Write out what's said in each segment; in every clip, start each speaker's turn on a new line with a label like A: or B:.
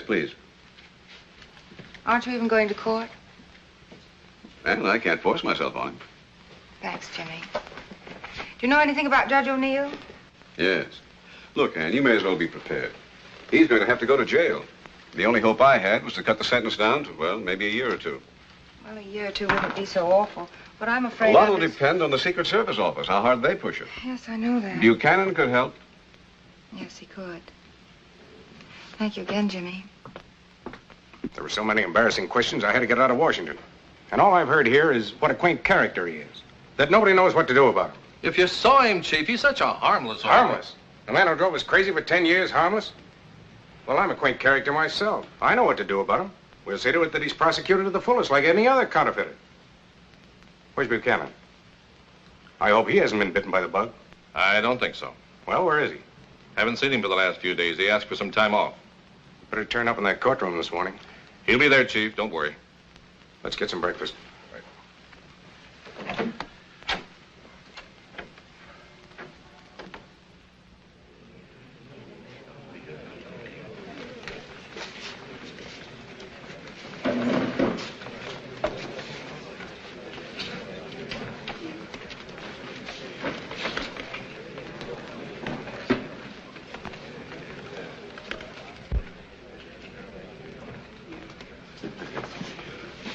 A: please.
B: Aren't you even going to court?
A: Well, I can't force myself on him.
B: Thanks, Jimmy. Do you know anything about Judge O'Neill?
A: Yes. Look, Ann, you may as well be prepared. He's going to have to go to jail. The only hope I had was to cut the sentence down to, well, maybe a year or two.
B: Well, a year or two wouldn't be so awful. But I'm afraid
A: A lot will depend on the Secret Service office, how hard they push it.
B: Yes, I know that.
A: Buchanan could help.
B: Yes, he could. Thank you again, Jimmy.
C: There were so many embarrassing questions, I had to get out of Washington. And all I've heard here is what a quaint character he is. That nobody knows what to do about him.
D: If you saw him, Chief, he's such a harmless...
C: Harmless? The man who drove us crazy for 10 years, harmless? Well, I'm a quaint character myself. I know what to do about him. We'll see to it that he's prosecuted to the fullest, like any other counterfeiter. Where's Buchanan? I hope he hasn't been bitten by the bug.
D: I don't think so.
C: Well, where is he?
D: Haven't seen him for the last few days. He asked for some time off.
C: Better turn up in that courtroom this morning.
D: He'll be there, Chief. Don't worry.
C: Let's get some breakfast.
D: Right.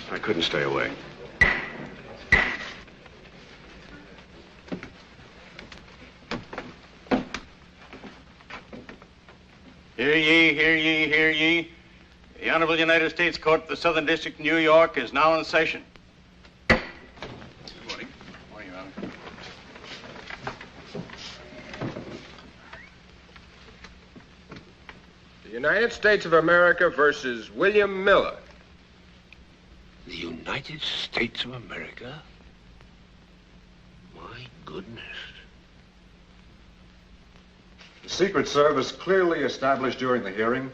A: I couldn't stay away.
E: Hear ye, hear ye, hear ye. The Honorable United States Court of the Southern District of New York is now in session.
D: Good morning.
E: Morning, Your Honor.
C: The United States of America versus William Miller.
F: The United States of America? My goodness.
G: The Secret Service clearly established during the hearing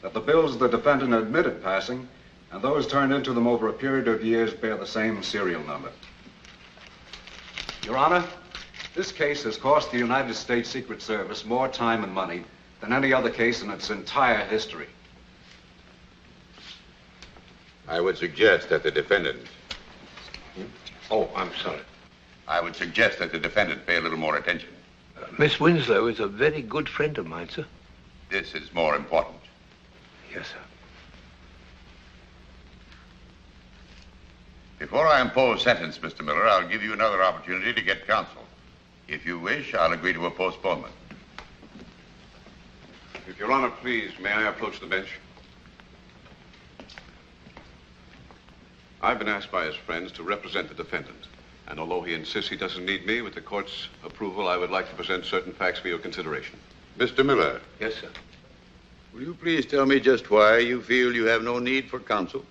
G: that the bills the defendant admitted passing and those turned into them over a period of years bear the same serial number. Your Honor, this case has cost the United States Secret Service more time and money than any other case in its entire history.
H: I would suggest that the defendant...
F: Oh, I'm sorry.
H: I would suggest that the defendant pay a little more attention.
F: Miss Winslow is a very good friend of mine, sir.
H: This is more important.
F: Yes, sir.
H: Before I impose sentence, Mr. Miller, I'll give you another opportunity to get counsel. If you wish, I'll agree to a postponement.
A: If Your Honor, please, may I approach the bench? I've been asked by his friends to represent the defendant. And although he insists he doesn't need me, with the court's approval, I would like to present certain facts for your consideration.
H: Mr. Miller.
F: Yes, sir.
H: Will you please tell me just why you feel you have no need for counsel?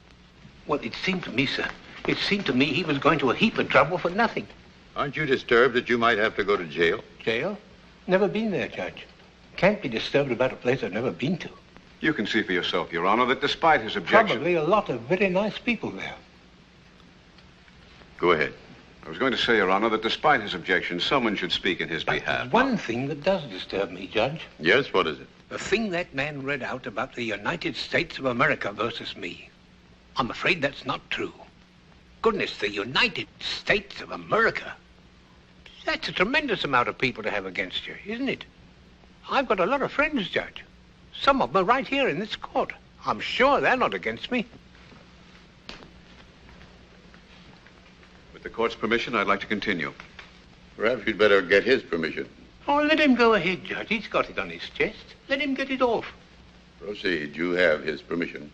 F: Well, it seemed to me, sir, it seemed to me he was going to a heap of trouble for nothing.
H: Aren't you disturbed that you might have to go to jail?
F: Jail? Never been there, Judge. Can't be disturbed about a place I've never been to.
A: You can see for yourself, Your Honor, that despite his objection...
F: Probably a lot of very nice people there.
H: Go ahead.
A: I was going to say, Your Honor, that despite his objection, someone should speak in his behalf.
F: There's one thing that does disturb me, Judge.
H: Yes, what is it?
F: The thing that man read out about the United States of America versus me. I'm afraid that's not true. Goodness, the United States of America. That's a tremendous amount of people to have against you, isn't it? I've got a lot of friends, Judge. Some of them are right here in this court. I'm sure they're not against me.
A: With the court's permission, I'd like to continue.
H: Perhaps you'd better get his permission.
F: Oh, let him go ahead, Judge. He's got it on his chest. Let him get it off.
H: Proceed. You have his permission.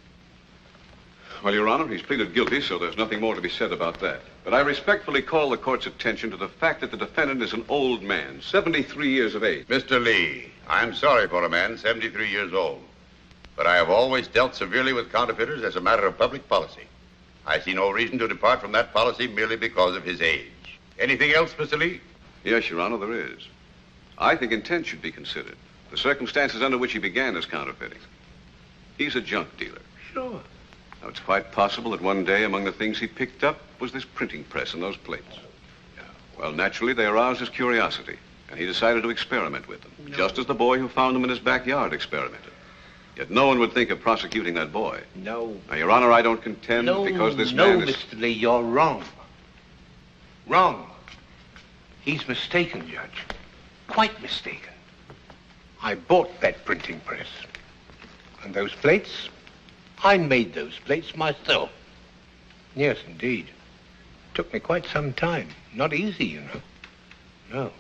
A: Well, Your Honor, he's pleaded guilty, so there's nothing more to be said about that. But I respectfully call the court's attention to the fact that the defendant is an old man, 73 years of age.
H: Mr. Lee, I'm sorry for a man 73 years old. But I have always dealt severely with counterfeiters as a matter of public policy. I see no reason to depart from that policy merely because of his age. Anything else, Mr. Lee?
A: Yes, Your Honor, there is. I think intent should be considered. The circumstances under which he began his counterfeiting. He's a junk dealer.
F: Sure.
A: Now, it's quite possible that one day among the things he picked up was this printing press and those plates. Well, naturally, they aroused his curiosity, and he decided to experiment with them, just as the boy who found them in his backyard experimented. Yet no one would think of prosecuting that boy.
F: No.
A: Now, Your Honor, I don't contend because this man is...
F: Mr. Lee, you're wrong. Wrong. He's mistaken, Judge. Quite mistaken. I bought that printing press. And those plates, I made those plates myself. Yes, indeed. Took me quite some time. Not easy, you know. No.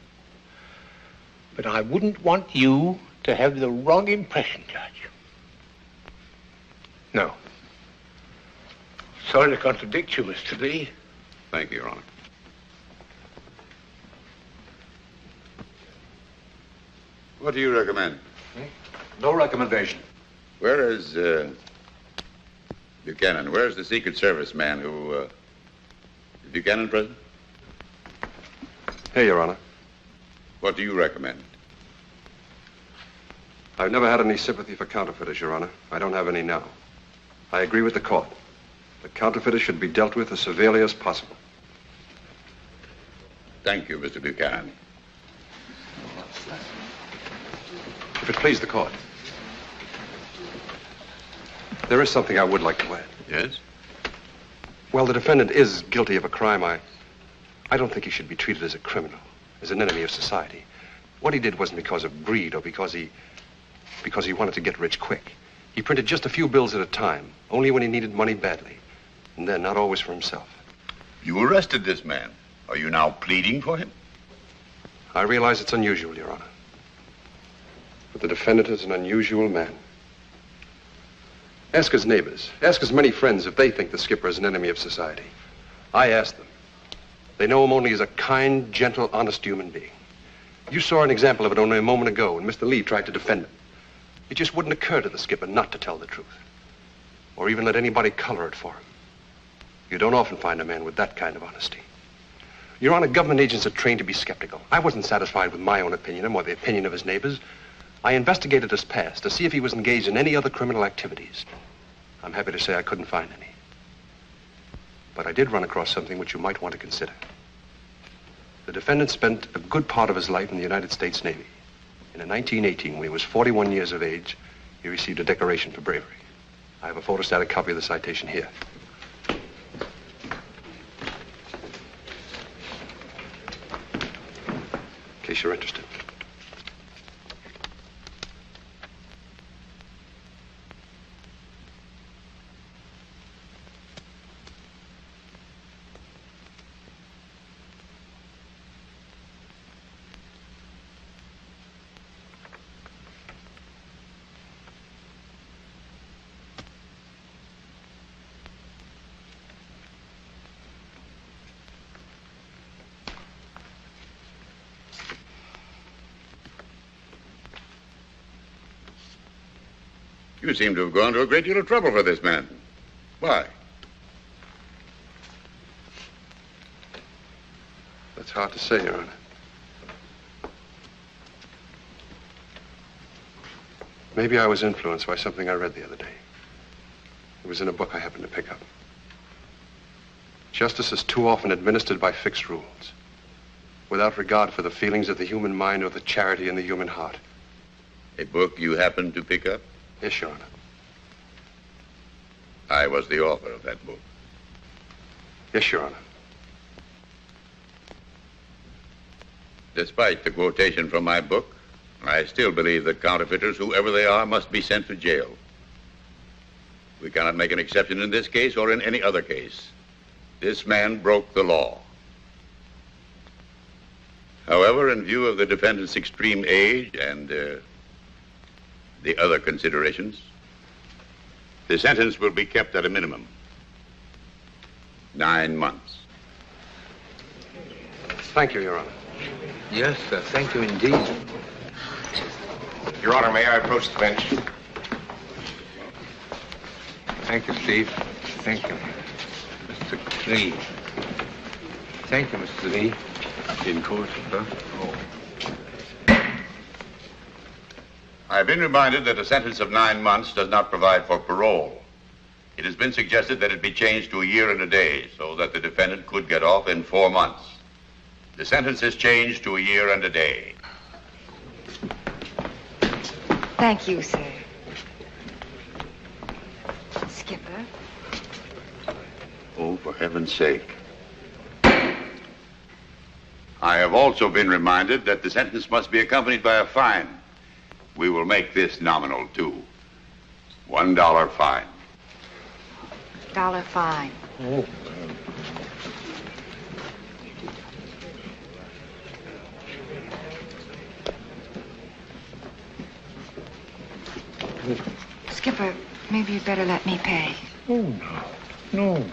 F: But I wouldn't want you to have the wrong impression, Judge. No. Sorry to contradict you, Mr. Lee.
A: Thank you, Your Honor.
H: What do you recommend?
G: No recommendation.
H: Where is Buchanan? Where's the Secret Service man who... Is Buchanan present?
G: Here, Your Honor.
H: What do you recommend?
G: I've never had any sympathy for counterfeiters, Your Honor. I don't have any now. I agree with the court. The counterfeiters should be dealt with as severely as possible.
H: Thank you, Mr. Buchanan.
G: If it please the court, there is something I would like to add.
H: Yes?
G: Well, the defendant is guilty of a crime. I don't think he should be treated as a criminal, as an enemy of society. What he did wasn't because of greed or because he wanted to get rich quick. He printed just a few bills at a time, only when he needed money badly, and then not always for himself.
H: You arrested this man. Are you now pleading for him?
G: I realize it's unusual, Your Honor. But the defendant is an unusual man. Ask his neighbors, ask his many friends if they think the skipper is an enemy of society. I asked them. They know him only as a kind, gentle, honest human being. You saw an example of it only a moment ago when Mr. Lee tried to defend him. It just wouldn't occur to the skipper not to tell the truth, or even let anybody color it for him. You don't often find a man with that kind of honesty. Your Honor, government agents are trained to be skeptical. I wasn't satisfied with my own opinion of him or the opinion of his neighbors. I investigated his past to see if he was engaged in any other criminal activities. I'm happy to say I couldn't find any. But I did run across something which you might want to consider. The defendant spent a good part of his life in the United States Navy. And in 1918, when he was 41 years of age, he received a decoration for bravery. I have a photostatic copy of the citation here. In case you're interested.
H: You seem to have gone to a great deal of trouble for this man. Why?
G: That's hard to say, Your Honor. Maybe I was influenced by something I read the other day. It was in a book I happened to pick up. Justice is too often administered by fixed rules, without regard for the feelings of the human mind or the charity in the human heart.
H: A book you happened to pick up?
G: Yes, Your Honor.
H: I was the author of that book.
G: Yes, Your Honor.
H: Despite the quotation from my book, I still believe that counterfeiters, whoever they are, must be sent to jail. We cannot make an exception in this case or in any other case. This man broke the law. However, in view of the defendant's extreme age and the other considerations, the sentence will be kept at a minimum. 9 months.
G: Thank you, Your Honor.
F: Yes, sir. Thank you indeed.
C: Your Honor, may I approach the bench?
F: Thank you, Steve. Thank you. Mr. Lee. Thank you, Mr. Lee.
G: In court, sir?
H: I've been reminded that a sentence of 9 months does not provide for parole. It has been suggested that it be changed to a year and a day so that the defendant could get off in 4 months. The sentence is changed to a year and a day.
B: Thank you, sir. Skipper.
H: Oh, for heaven's sake. I have also been reminded that the sentence must be accompanied by a fine. We will make this nominal, too. $1 fine.
B: $1 fine. Skipper, maybe you'd better let me pay.
F: Oh, no. No.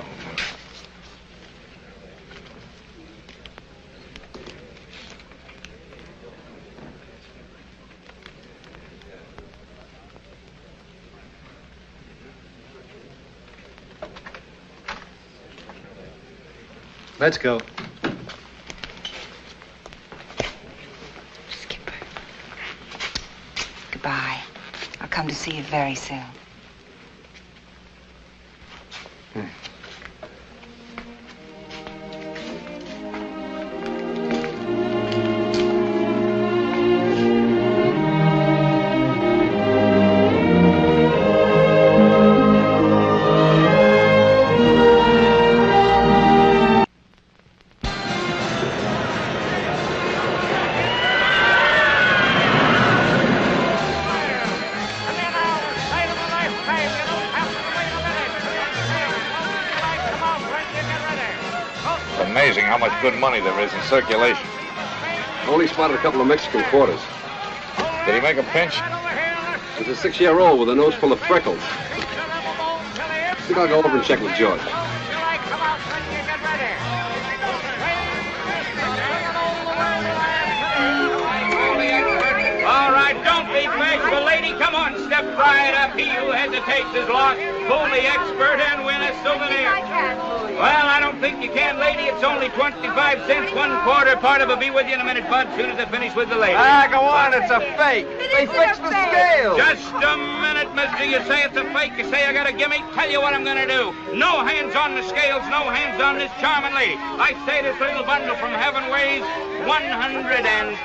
I: Let's go.
B: Skipper. Goodbye. I'll come to see you very soon.
D: It's amazing how much good money there is in circulation.
A: Only spotted a couple of Mexican quarters.
D: Did he make a pinch?
A: There's a 6-year-old with a nose full of freckles. I think I'll go over and check with George.
J: All right, don't be bashful, lady. Come on, step right up. He who hesitates is lost. Fool the expert and win a souvenir. Well, I don't think you can, lady. It's only 25 cents, 1/4 part of a. Be with you in a minute, Bud, as soon as I finish with the lady.
I: Go on, it's a fake. They fixed the scale.
J: Just a minute, mister. You say it's a fake. You say I got a gimme. Tell you what I'm going to do. No hands on the scales. No hands on this charming lady. I say this little bundle from heaven weighs 114.5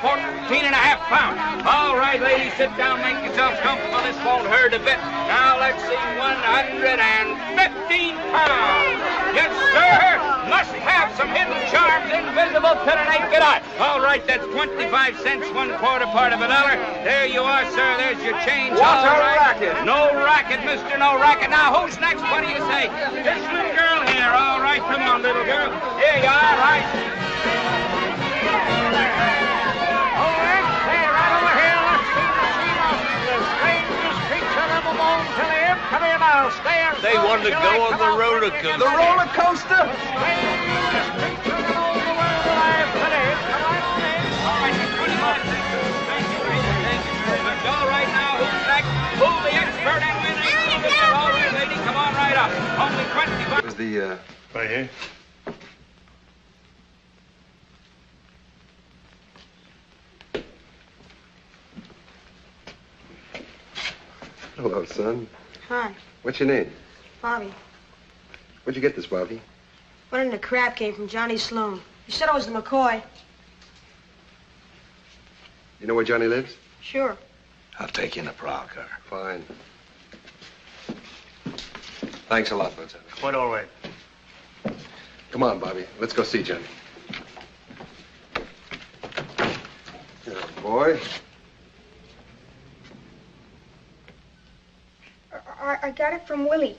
J: pounds. All right, lady, sit down. Make yourselves comfortable. This won't hurt a bit. Now, let's see. 115 pounds. Yes, sir. Must have some hidden charms invisible to the naked eye. All right, that's 25 cents, 1/4 part of a dollar. There you are, sir. There's your change.
I: What's
J: All
I: a
J: right.
I: racket?
J: No racket, mister, no racket. Now, who's next? What do you say? This little girl here. All right, come on, little girl. Here you are, right? All right, stay right over here. Let's see the strangest creature ever known to live. Come here now, stay here.
F: They wanted to go on the roller coaster.
I: The roller coaster?
J: Strangest creature in all the world alive to live. Come right on in. All right, 25 cents. Thank you very much. All right, now, who's next? Who's the expert and winner? All right, lady, come on right up. Only 25.
A: Was the,
E: Right here.
K: Hello, son.
L: Hi,
K: What's your name?
L: Bobby.
K: Where'd you get this, Bobby?
L: Running the crab came from Johnny Sloan. He said it was the McCoy.
K: You know where Johnny lives?
L: Sure.
F: I'll take you in a prowl car.
K: Fine. Thanks a lot, Lieutenant.
E: Quite all right.
K: Come on, Bobby. Let's go see Johnny. Good boy.
L: I got it from Willie.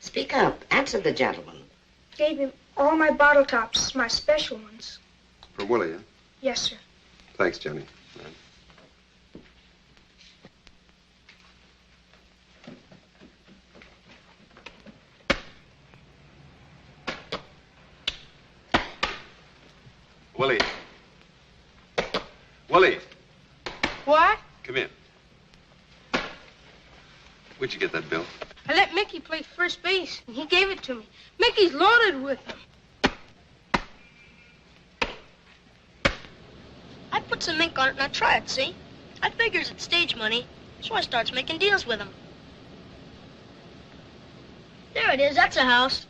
M: Speak up. Answer the gentleman.
L: Gave him all my bottle tops, my special ones.
K: For Willie, huh?
L: Yes, sir.
K: Thanks, Johnny. Willie. Willie,
L: What?
K: come in. Where'd you get that bill?
L: I let Mickey play first base, and he gave it to me. Mickey's loaded with them.
N: I put some ink on it and I try it, see? I figures it's stage money, so I starts making deals with him. There it is, that's a house.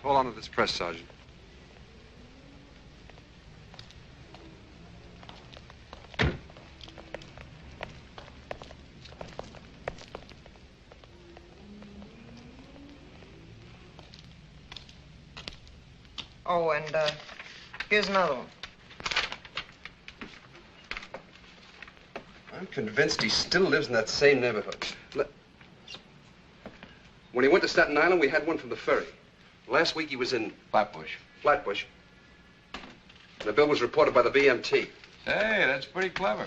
G: Hold on to this press, Sergeant.
I: Oh, and here's another one.
K: I'm convinced he still lives in that same neighborhood. When he went to Staten Island, we had one from the ferry. Last week he was in
D: Flatbush.
K: Flatbush. And the bill was reported by the BMT.
D: Hey, that's pretty clever.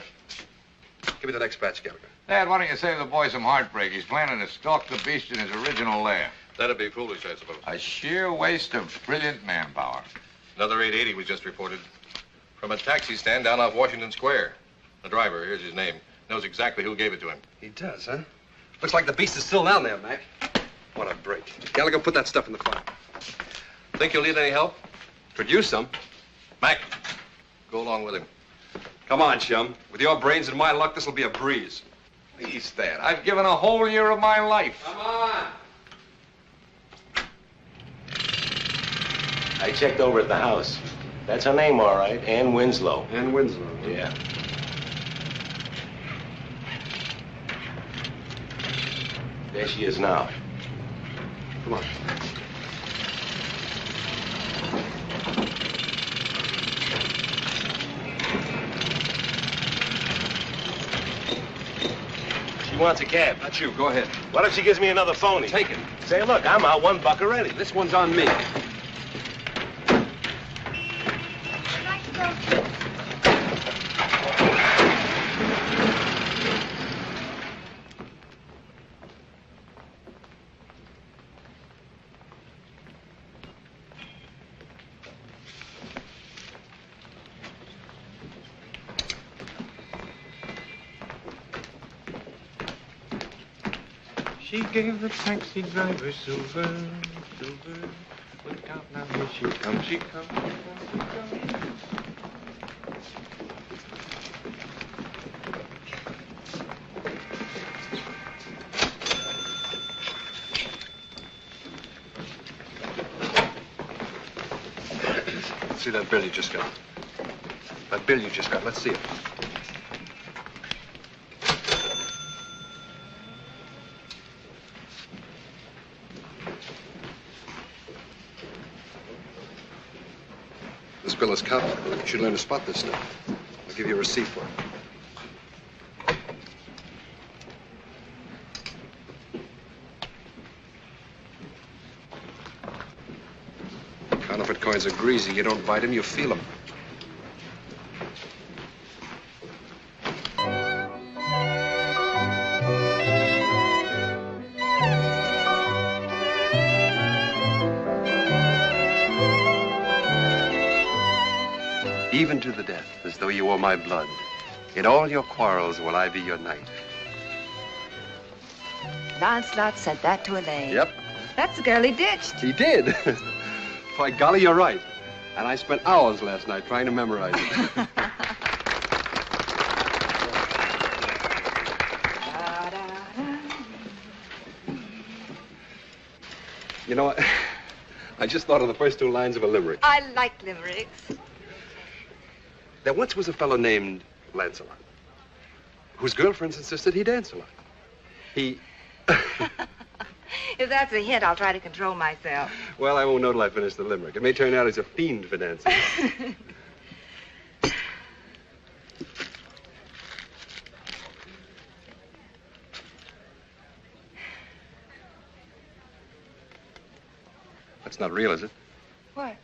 K: Give me the next batch, Gallagher.
D: Dad, why don't you save the boy some heartbreak? He's planning to stalk the beast in his original lair.
A: That'd be foolish, I suppose.
D: A sheer waste of brilliant manpower.
O: Another 880 was just reported. From a taxi stand down off Washington Square. The driver, here's his name, knows exactly who gave it to him.
K: He does, huh? Looks like the beast is still down there, Mac. What a break. Gallagher, put that stuff in the file.
O: Think you'll need any help?
K: Could use some.
O: Mac, go along with him.
K: Come on, chum. With your brains and my luck, this'll be a breeze.
D: Please, Dad. I've given a whole year of my life.
K: Come on.
P: I checked over at the house. That's her name, all right. Ann Winslow.
K: Ann Winslow.
P: Yeah. There she is now.
K: Come on.
P: She wants a cab.
K: Not you. Go ahead.
P: What if she gives me another phony?
K: Take it.
P: Say, look, I'm out $1 already.
K: This one's on me.
E: She gave the taxi driver silver. Look out now, here she comes, she comes.
K: See that bill you just got? That bill you just got. Let's see it. This bill is counterfeit. You should learn to spot this stuff. I'll give you a receipt for it. Counterfeit coins are greasy. You don't bite them, you feel them. Even to the death, as though you were my blood. In all your quarrels will I be your knight.
B: Lancelot said that to Elaine.
K: Yep.
B: That's the girl he ditched.
K: He did. By golly, you're right. And I spent hours last night trying to memorize it. You know, I just thought of the first two lines of a limerick.
B: I like limericks.
K: There once was a fellow named Lancelot, whose girlfriends insisted he dance a lot. He...
B: If that's a hint, I'll try to control myself.
K: Well, I won't know till I finish the limerick. It may turn out he's a fiend for dancing. That's not real, is it?
B: What?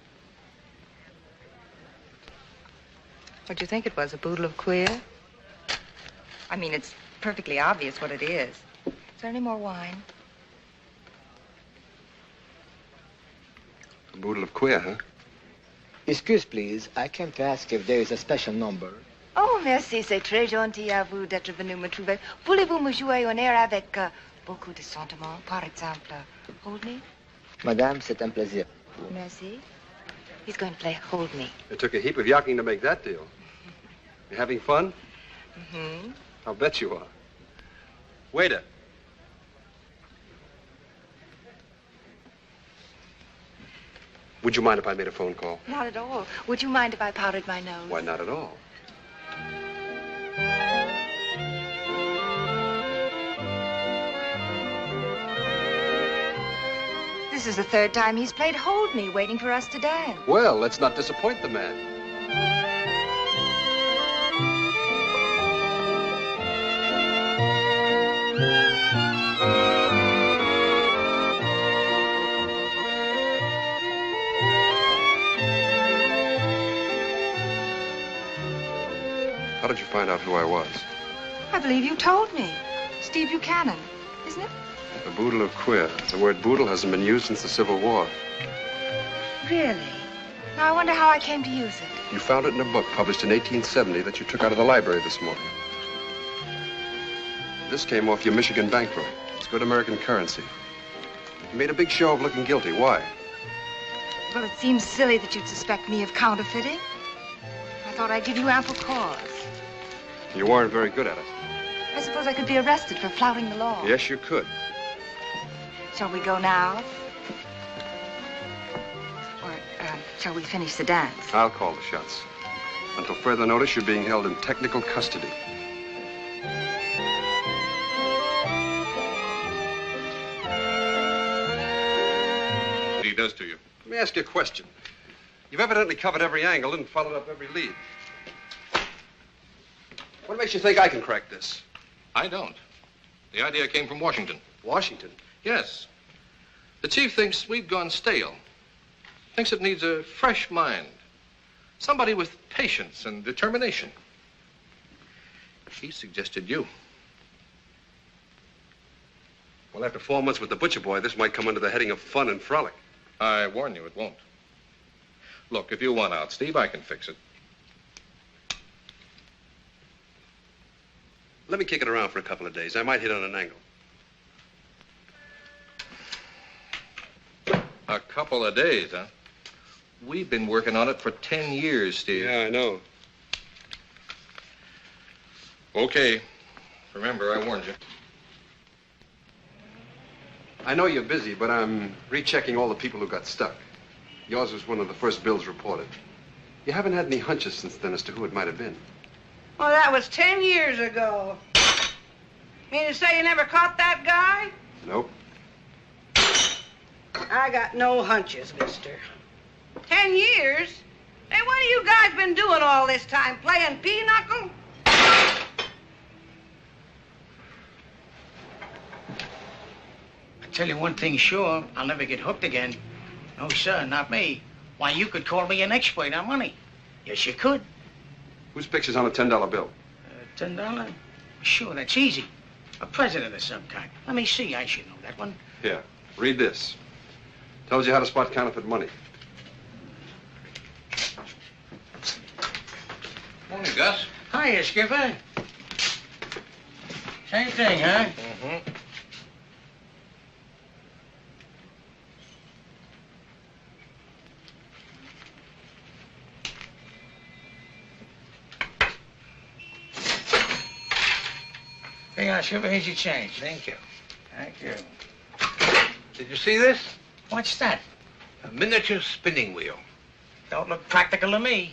B: What'd you think it was, a boodle of queer? I mean, it's perfectly obvious what it is. Is there any more wine?
K: A boodle of queer, huh?
Q: Excuse, please. I came to ask if there is a special number.
B: Oh, merci, c'est très gentil à vous d'être venu me trouver. Voulez-vous me jouer un air avec beaucoup de sentiments? Par exemple, Hold Me?
Q: Madame, c'est un plaisir.
B: Merci. He's going to play Hold Me.
K: It took a heap of yucking to make that deal. You having fun?
B: Mm-hmm.
K: I'll bet you are. Waiter. Would you mind if I made a phone call?
B: Not at all. Would you mind if I powdered my nose?
K: Why, not at all.
B: This is the third time he's played Hold Me, waiting for us to dance.
K: Well, let's not disappoint the man. How did you find out who I was?
B: I believe you told me. Steve Buchanan, isn't it?
K: The Boodle of Queer. The word boodle hasn't been used since the Civil War.
B: Really? Now I wonder how I came to use it.
K: You found it in a book published in 1870 that you took out of the library this morning. This came off your Michigan bankroll. It's good American currency. You made a big show of looking guilty. Why?
B: Well, it seems silly that you'd suspect me of counterfeiting. I thought I'd give you ample cause.
K: You weren't very good at it.
B: I suppose I could be arrested for flouting the law.
K: Yes, you could.
B: Shall we go now? Or shall we finish the dance?
K: I'll call the shots. Until further notice, you're being held in technical custody.
O: What he does to you.
K: Let me ask you a question. You've evidently covered every angle and followed up every lead. What makes you think I can crack this?
O: I don't. The idea came from Washington.
K: Washington?
O: Yes. The chief thinks we've gone stale. Thinks it needs a fresh mind. Somebody with patience and determination. He suggested you.
K: Well, after 4 months with the butcher boy, this might come under the heading of fun and frolic.
O: I warn you, it won't. Look, if you want out, Steve, I can fix it.
K: Let me kick it around for a couple of days. I might hit on an angle.
O: A couple of days, huh? We've been working on it for 10 years, Steve.
K: Yeah, I know.
O: Okay. Remember, I warned you.
K: I know you're busy, but I'm rechecking all the people who got stuck. Yours was one of the first bills reported. You haven't had any hunches since then as to who it might have been.
R: Well, that was 10 years ago. Mean to say you never caught that guy?
K: Nope.
R: I got no hunches, mister. 10 years? Hey, what have you guys been doing all this time? Playing pinochle?
F: I tell you one thing sure, I'll never get hooked again. No, sir, not me. Why, you could call me an expert on money. Yes, you could.
K: Whose picture's on a $10 bill?
F: $10? Sure, that's easy. A president of some kind. Let me see, I should know that one.
K: Here, read this. Tells you how to spot counterfeit money.
O: Morning, Gus.
F: Hiya, Skipper. Same thing, huh?
O: Mm-hmm.
F: Hang on, Skipper, here's your change.
O: Thank you.
F: Thank you. Did you see this? What's that? A miniature spinning wheel. Don't look practical to me.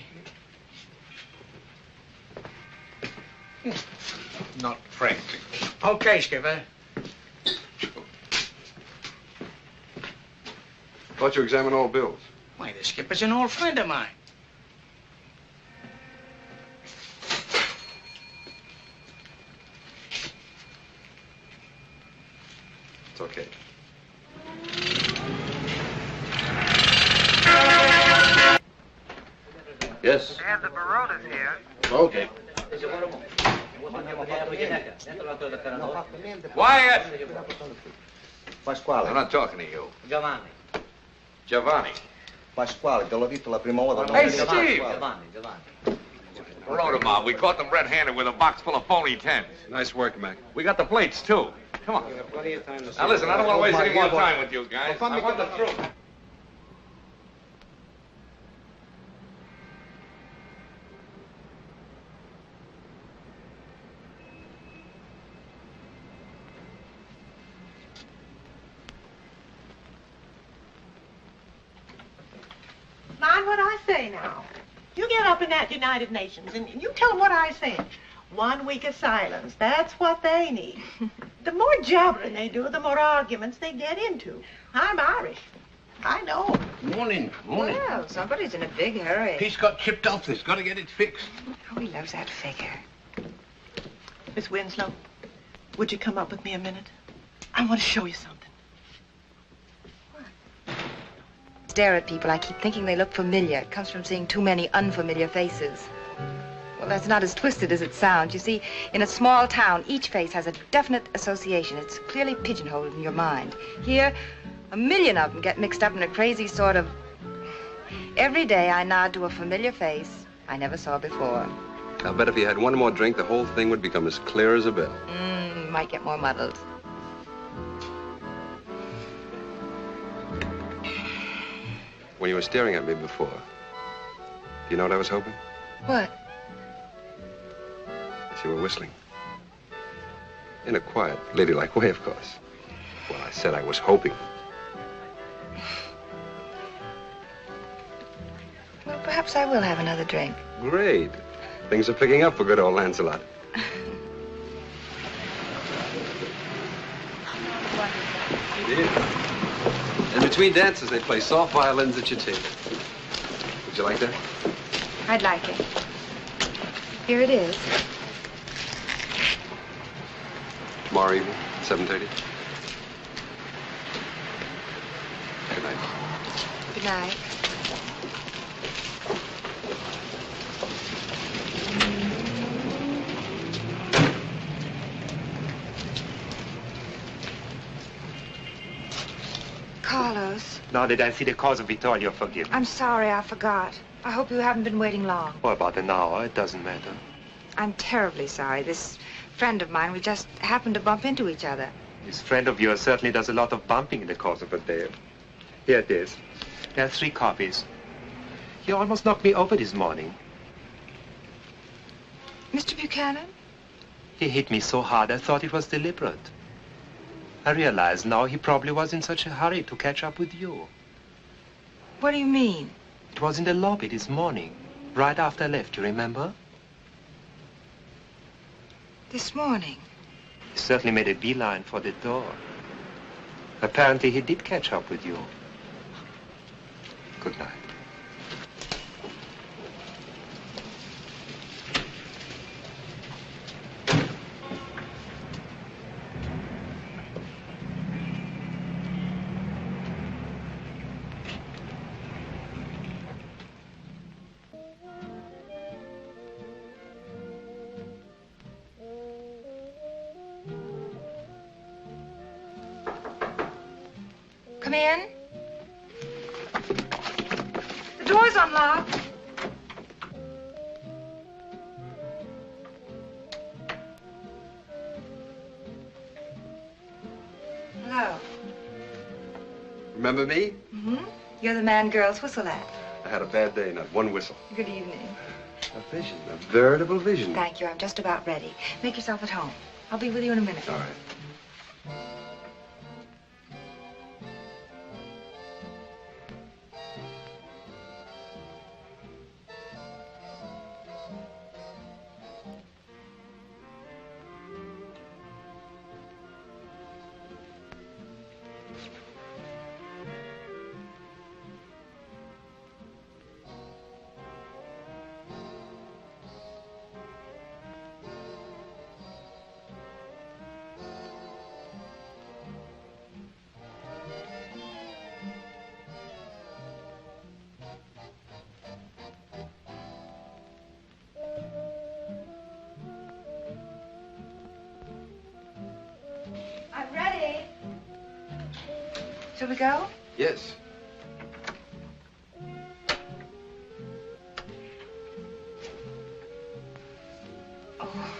O: Not practical.
F: Okay, Skipper.
K: Thought you examined all bills.
F: Why, the Skipper's an old friend of mine.
K: It's okay.
O: Yes.
I: And the Baroda's here.
O: Okay.
I: Quiet!
S: Pasquale.
O: I'm not talking to you.
S: Giovanni.
O: Giovanni.
S: Pasquale, te l'ho visto la prima volta.
I: Hey, Steve!
S: Giovanni.
I: Load them up. We caught them red-handed with a box full of phony tens.
K: Nice work, Mac.
I: We got the plates, too. Come on. Now, listen, I don't want to waste any more time with you guys. I want the truth.
T: Mind what I say now. You get up in that United Nations and you tell them what I said. 1 week of silence. That's what they need. The more jabbering they do, the more arguments they get into. I'm Irish. I know.
F: Morning.
B: Well, somebody's in a big hurry.
F: Piece got chipped off. There's got to get it fixed.
B: Oh, he loves that figure.
T: Miss Winslow, would you come up with me a minute? I want to show you something.
B: Stare at people. I keep thinking they look familiar. It comes from seeing too many unfamiliar faces. Well, that's not as twisted as it sounds. You see, in a small town, each face has a definite association. It's clearly pigeonholed in your mind. Here, 1,000,000 of them get mixed up in a crazy sort of... Every day I nod to a familiar face I never saw before.
K: I'll bet if you had one more drink, the whole thing would become as clear as a bell.
B: Might get more muddled.
K: When you were staring at me before, you know what I was hoping?
B: What?
K: As you were whistling. In a quiet, ladylike way, of course. Well, I said I was hoping.
B: Well, perhaps I will have another drink.
K: Great. Things are picking up for good old Lancelot. It is. And between dances, they play soft violins at your table. Would you like that?
B: I'd like it. Here it is.
K: Tomorrow evening, 7:30. Good night.
B: Good night. Carlos.
U: Now that I see the cause of it all, you're forgiven.
B: I'm sorry, I forgot. I hope you haven't been waiting long.
U: For about an hour, it doesn't matter.
B: I'm terribly sorry. This friend of mine, we just happened to bump into each other.
U: This friend of yours certainly does a lot of bumping in the course of a day. Here it is. There are 3 copies. He almost knocked me over this morning.
B: Mr. Buchanan?
U: He hit me so hard I thought it was deliberate. I realize now he probably was in such a hurry to catch up with you.
B: What do you mean?
U: It was in the lobby this morning, right after I left, you remember?
B: This morning?
U: He certainly made a beeline for the door. Apparently he did catch up with you. Good night.
B: Come in. The door's unlocked. Hello.
K: Remember me?
B: Mm-hmm. You're the man girls whistle at.
K: I had a bad day, not one whistle.
B: Good evening.
K: A vision, a veritable vision.
B: Thank you. I'm just about ready. Make yourself at home. I'll be with you in a minute.
K: All right.
B: I'm ready. Shall we go?
K: Yes.
B: Oh.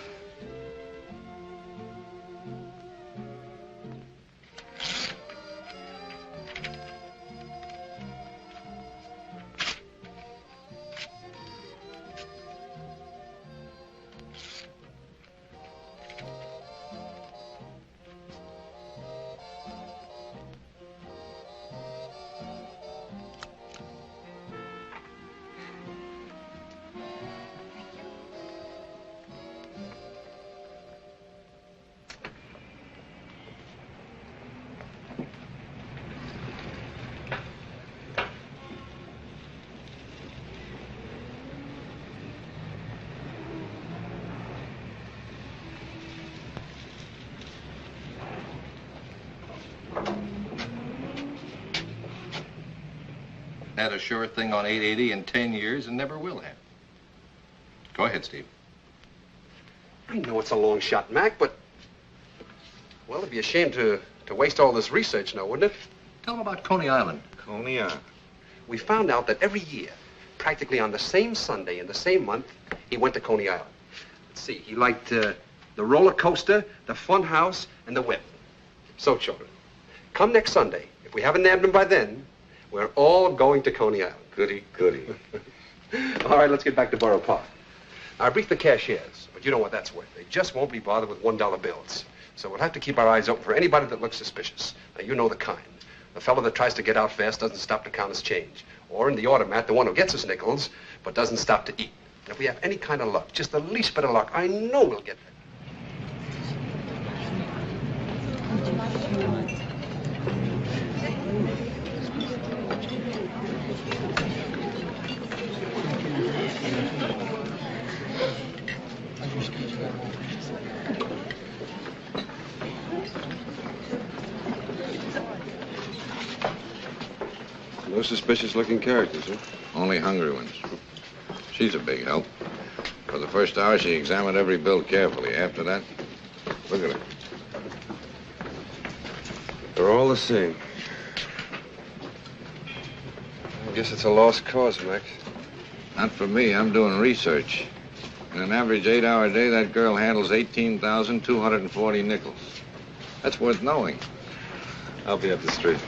O: Had a sure thing on 880 in 10 years and never will have. Go ahead, Steve.
K: I know it's a long shot, Mac, but... Well, it'd be a shame to waste all this research now, wouldn't it?
O: Tell them about Coney Island.
K: Coney Island. We found out that every year, practically on the same Sunday in the same month, he went to Coney Island. Let's see, he liked the roller coaster, the fun house, and the whip. So, children, come next Sunday. If we haven't nabbed him by then, we're all going to Coney Island.
A: Goody, goody.
K: All right, let's get back to Borough Park. I briefed the cashiers, but you know what that's worth. They just won't be bothered with $1 bills. So we'll have to keep our eyes open for anybody that looks suspicious. Now, you know the kind. The fellow that tries to get out fast doesn't stop to count his change. Or in the automat, the one who gets his nickels, but doesn't stop to eat. And if we have any kind of luck, just the least bit of luck, I know we'll get there.
A: No suspicious-looking characters, huh?
D: Only hungry ones. She's a big help. For the first hour, she examined every bill carefully. After that, look at her.
G: They're all the same. I guess it's a lost cause, Mac.
D: Not for me. I'm doing research. In an average 8-hour day, that girl handles 18,240 nickels. That's worth knowing.
G: I'll be up the street.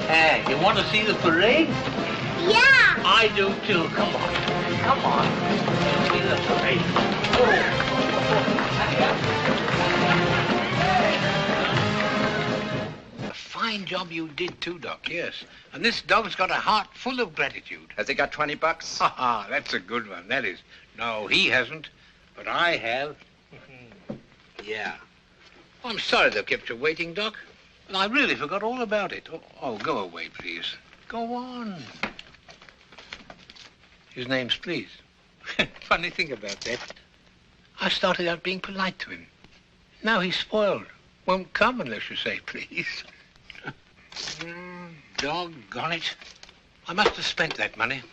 F: Hey, you want to see the parade?
L: Yeah!
F: I do too. Come on. Come on. Let's see the parade. A fine job you did too, Doc, yes. And this dog's got a heart full of gratitude.
S: Has he got 20 bucks?
F: Ha ha, that's a good one, that is. No, he hasn't, but I have. Yeah. I'm sorry they kept you waiting, Doc. And I really forgot all about it. Oh, go away, please. Go on. His name's Please. Funny thing about that. I started out being polite to him. Now he's spoiled. Won't come unless you say please. Doggone it. I must have spent that money.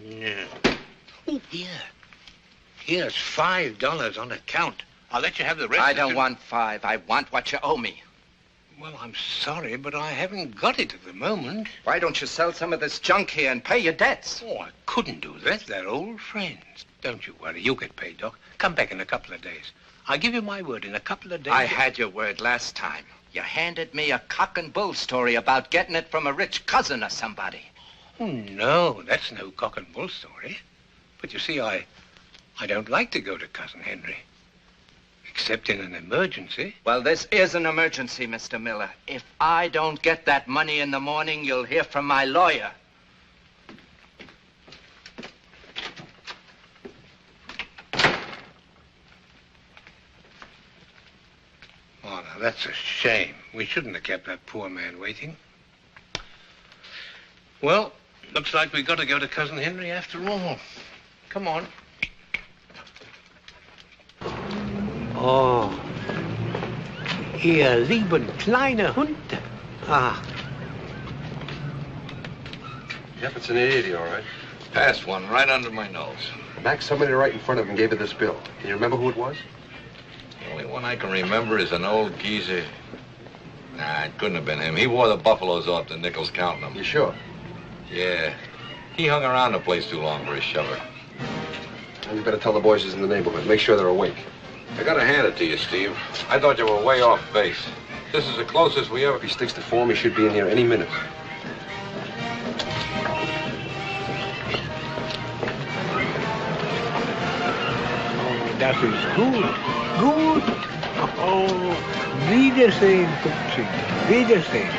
F: Yeah. Oh, here. Here's $5 on account. I'll let you have the rest.
S: I don't want 5. I want what you owe me.
F: Well, I'm sorry, but I haven't got it at the moment.
S: Why don't you sell some of this junk here and pay your debts?
F: Oh, I couldn't do that. They're old friends. Don't you worry. You'll get paid, Doc. Come back in a couple of days. I give you my word, in a couple of days...
S: I had your word last time. You handed me a cock and bull story about getting it from a rich cousin or somebody.
F: Oh, no, that's no cock and bull story. But you see, I don't like to go to Cousin Henry. Except in an emergency.
S: Well, this is an emergency, Mr. Miller. If I don't get that money in the morning, you'll hear from my lawyer.
F: Oh, now, that's a shame. We shouldn't have kept that poor man waiting. Well, looks like we've got to go to Cousin Henry after all. Come on.
Q: Oh, ihr lieben kleine Hund. Ah.
K: Yep, it's an 880, all right.
D: Passed one right under my nose.
K: Max, somebody right in front of him gave you this bill. Can you remember who it was?
D: The only one I can remember is an old geezer. Nah, it couldn't have been him. He wore the buffaloes off the nickels counting them.
K: You sure?
D: Yeah. He hung around the place too long for a shover.
K: And you better tell the boys he's in the neighborhood. Make sure they're awake.
A: I gotta hand it to you, Steve. I thought you were way off base. This is the closest we ever...
K: If he sticks to form, he should be in here any minute.
Q: That is good. Good. Oh, Wiedersehen, Pupsi. Wiedersehen.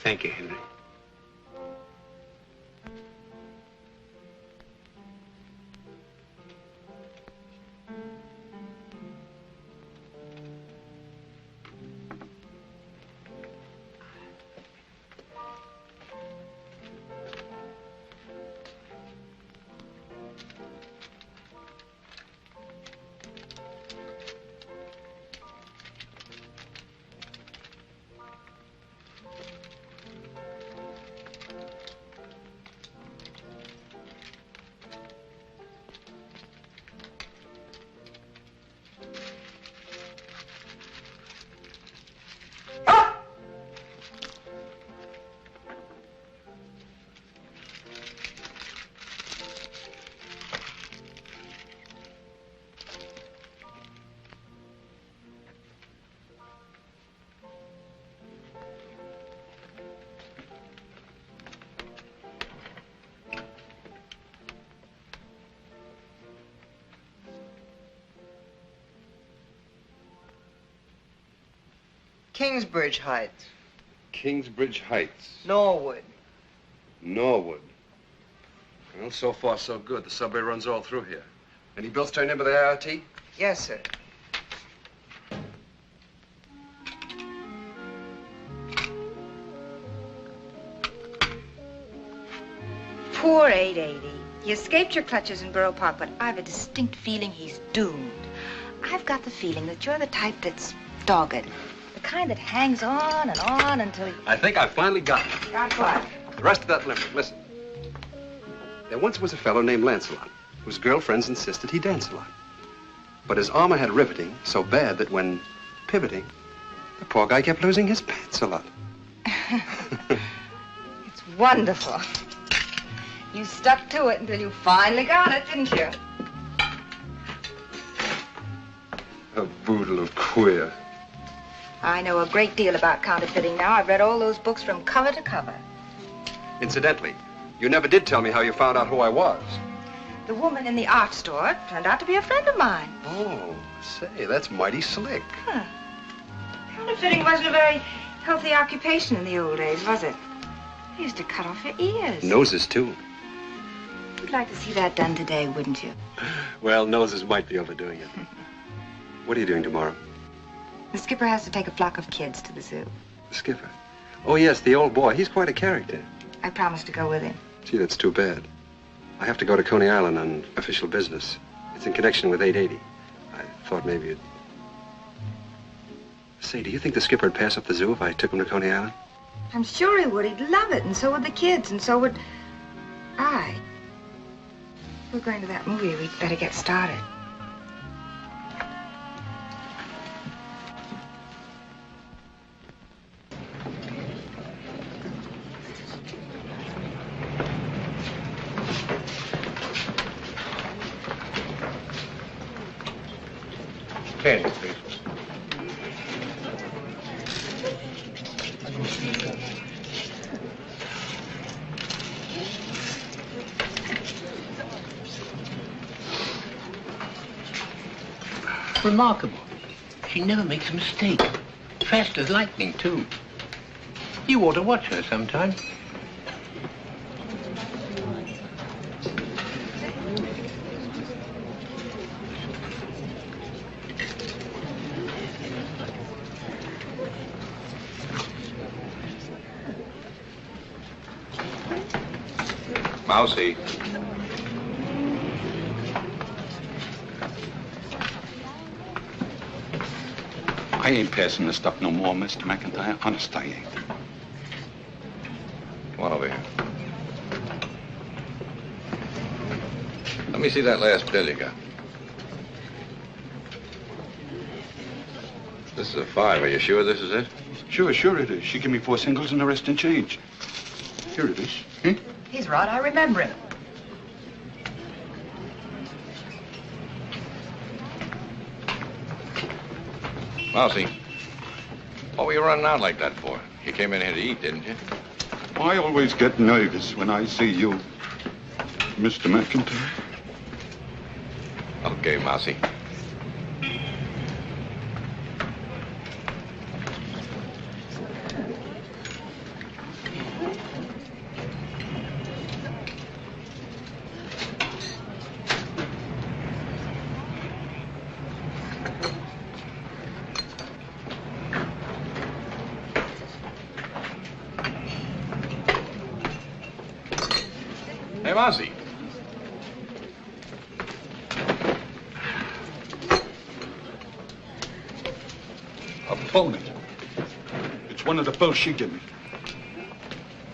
F: Thank you, Henry.
C: Kingsbridge Heights.
K: Kingsbridge Heights.
C: Norwood.
K: Norwood. Well, so far, so good. The subway runs all through here. Any bills turned in by the IRT?
C: Yes, sir.
B: Poor 880. He escaped your clutches in Borough Park, but I've a distinct feeling he's doomed. I've got the feeling that you're the type that's dogged. The kind that hangs on and on until you...
K: I think I finally got it.
B: Got what?
K: The rest of that limerick. Listen. There once was a fellow named Lancelot, whose girlfriends insisted he dance a lot. But his armor had riveting so bad that when pivoting, the poor guy kept losing his pants a lot.
B: It's wonderful. You stuck to it until you finally got it, didn't you?
K: A boodle of queer.
B: I know a great deal about counterfeiting now. I've read all those books from cover to cover.
K: Incidentally, you never did tell me how you found out who I was.
B: The woman in the art store turned out to be a friend of mine.
K: Oh, say, that's mighty slick.
B: Huh. Counterfeiting wasn't a very healthy occupation in the old days, was it? They used to cut off your ears.
K: Noses, too.
B: You'd like to see that done today, wouldn't you?
K: Well, noses might be overdoing it. What are you doing tomorrow?
B: The skipper has to take a flock of kids to the zoo.
K: The skipper? Oh, yes, the old boy. He's quite a character.
B: I promised to go with him.
K: Gee, that's too bad. I have to go to Coney Island on official business. It's in connection with 880. I thought maybe you'd... Say, do you think the skipper would pass up the zoo if I took him to Coney Island?
B: I'm sure he would. He'd love it, and so would the kids, and so would I. We're going to that movie. We'd better get started.
F: Candy, please. Remarkable. She never makes a mistake. Fast as lightning, too. You ought to watch her sometime.
A: Mousy. I ain't passing this stuff no more, Mr. McIntyre. Honest, I ain't.
D: Come on over here. Let me see that last bill you got. This is a 5. Are you sure this is it?
A: Sure it is. She gave me 4 singles and the rest in change. Here it is.
C: He's right. I remember him.
D: Mousy, what were you running out like that for? You came in here to eat, didn't you?
A: I always get nervous when I see you, Mr. McIntyre.
D: Okay, Mousy.
A: Hey, Mousy. A bonus. It's one of the bills she gave me.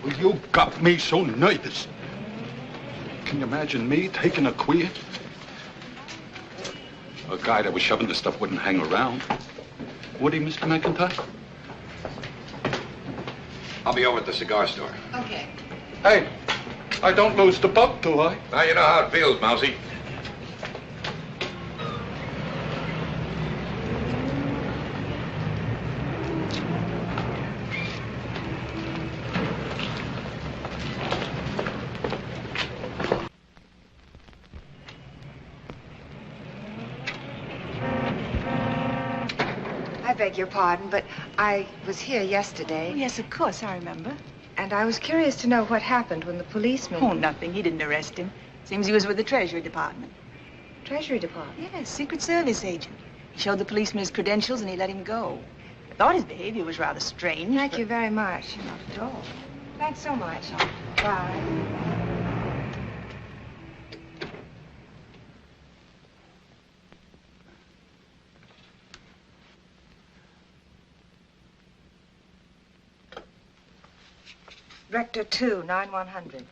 A: Well, you got me so nervous. Can you imagine me taking a queer? A guy that was shoving the stuff wouldn't hang around. Would he, Mr. McIntyre?
D: I'll be over at the cigar store.
B: Okay.
A: Hey, I don't lose the buck, do I?
D: Now you know how it feels, Mousy.
B: I beg your pardon, but I was here yesterday.
C: Oh, yes, of course, I remember.
B: And I was curious to know what happened when the policeman...
C: Oh, nothing. He didn't arrest him. Seems he was with the Treasury Department.
B: Treasury Department?
C: Yes, Secret Service agent. He showed the policeman his credentials and he let him go. I thought his behavior was rather strange.
B: Thank you very much.
C: Not at all.
B: Thanks so much. Bye. Vector 2, 9100.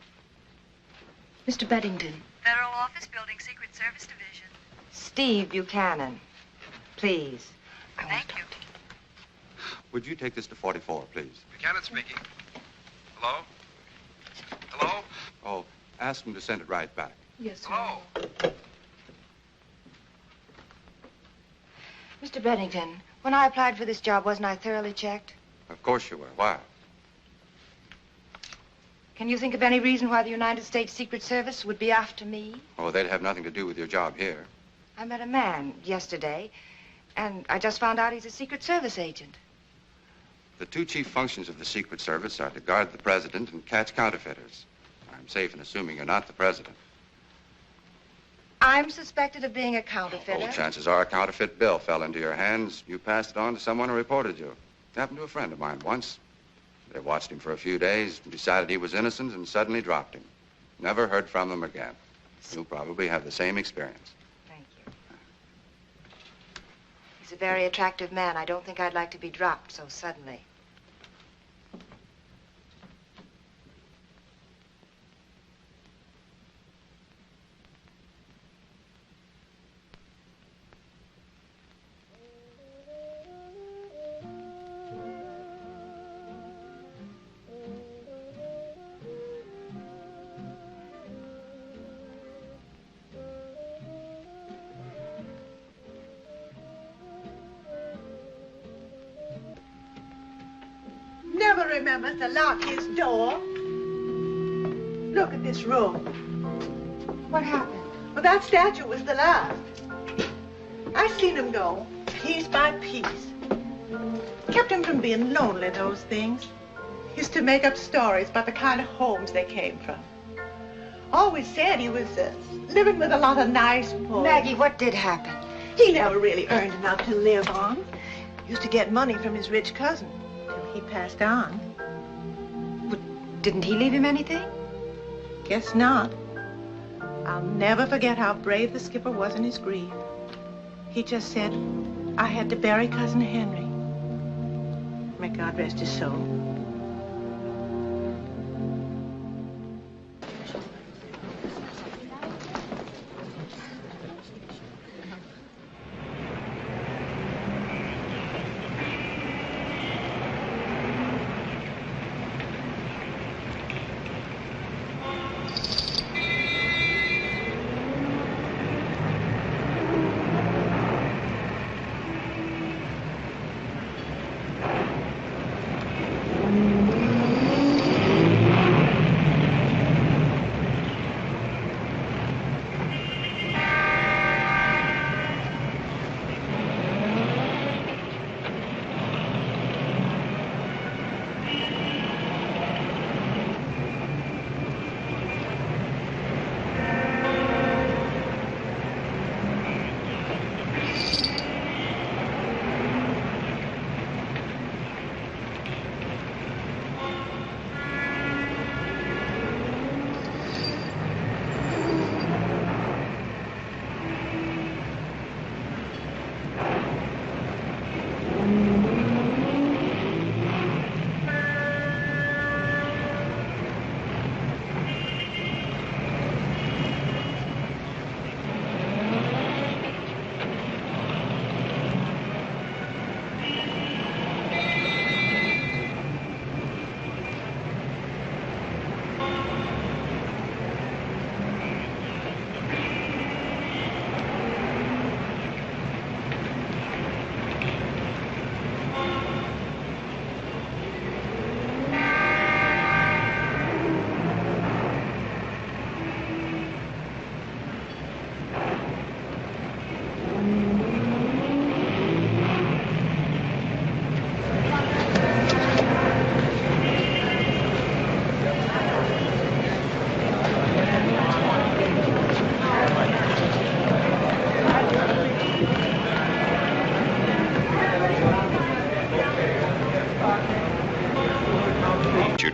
B: Mr. Beddington.
V: Federal Office Building, Secret Service Division.
B: Steve Buchanan. Please.
V: Thank you.
W: Would you take this to 44, please?
K: Buchanan speaking. Hello? Hello?
W: Oh, ask them to send it right back.
B: Yes, sir.
K: Hello?
B: Mr. Beddington, when I applied for this job, wasn't I thoroughly checked?
W: Of course you were. Why?
B: Can you think of any reason why the United States Secret Service would be after me?
W: Oh, they'd have nothing to do with your job here.
B: I met a man yesterday, and I just found out he's a Secret Service agent.
W: The 2 chief functions of the Secret Service are to guard the president and catch counterfeiters. I'm safe in assuming you're not the president.
B: I'm suspected of being a counterfeiter.
W: Oh, chances are a counterfeit bill fell into your hands. You passed it on to someone who reported you. It happened to a friend of mine once. They watched him for a few days, decided he was innocent, and suddenly dropped him. Never heard from him again. You'll probably have the same experience.
B: Thank you. He's a very attractive man. I don't think I'd like to be dropped so suddenly.
T: Never remembers to lock his door. Look at this room.
B: What happened?
T: Well, that statue was the last. I seen him go, piece by piece. Kept him from being lonely, those things. Used to make up stories about the kind of homes they came from. Always said he was living with a lot of nice boys.
B: Maggie, what did happen?
T: He never really earned enough to live on. Used to get money from his rich cousin till he passed on.
B: But didn't he leave him anything?
T: Guess not. I'll never forget how brave the skipper was in his grief. He just said, I had to bury Cousin Henry. May God rest his soul.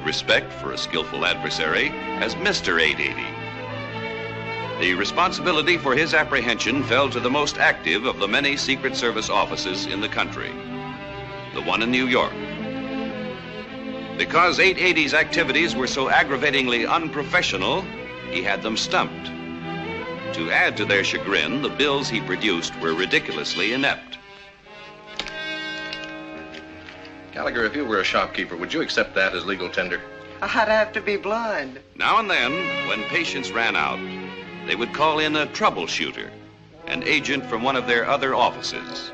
H: Respect for a skillful adversary as Mr. 880. The responsibility for his apprehension fell to the most active of the many Secret Service offices in the country, the one in New York. Because 880's activities were so aggravatingly unprofessional, he had them stumped. To add to their chagrin, the bills he produced were ridiculously inept.
O: Gallagher, if you were a shopkeeper, would you accept that as legal tender?
Q: I'd have to be blind.
H: Now and then, when patience ran out, they would call in a troubleshooter, an agent from one of their other offices.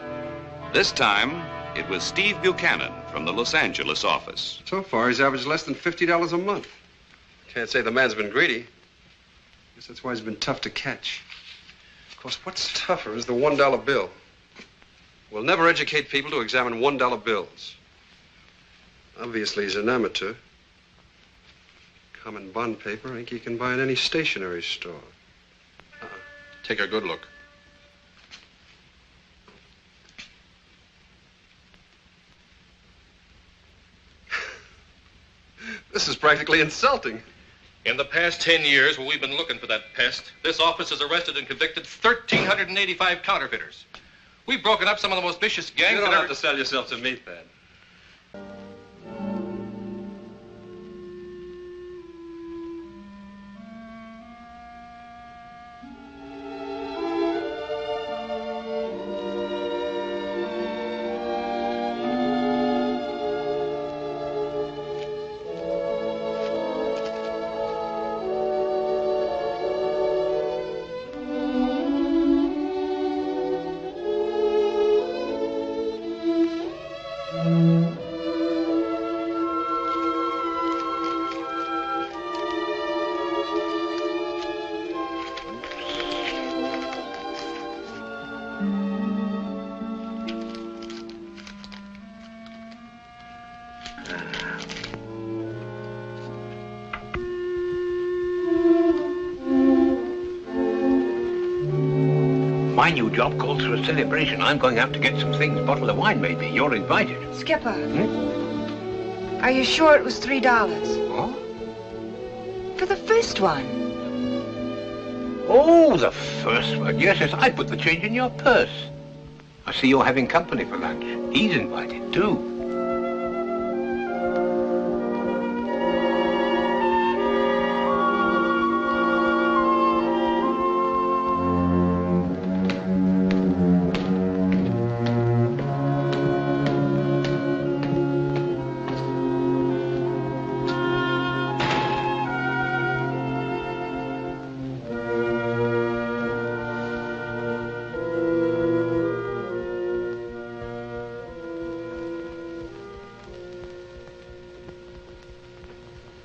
H: This time, it was Steve Buchanan from the Los Angeles office.
K: So far, he's averaged less than $50 a month. Can't say the man's been greedy. Guess that's why he's been tough to catch. Of course, what's tougher is the $1 bill. We'll never educate people to examine $1 bills. Obviously, he's an amateur. Common bond paper, ink you can buy in any stationery store.
O: Take a good look.
K: This is practically insulting.
O: In the past 10 years, when we've been looking for that pest, this office has arrested and convicted 1,385 counterfeiters. We've broken up some of the most vicious gangs.
K: You don't
O: that
K: have to sell yourself to me, Thad.
F: My new job calls for a celebration. I'm going out to get some things, bottle of wine maybe. You're invited.
B: Skipper. Are you sure it was $3?
F: Oh?
B: For the first one.
F: Oh, the first one. Yes, yes, I put the change in your purse. I see you're having company for lunch. He's invited, too.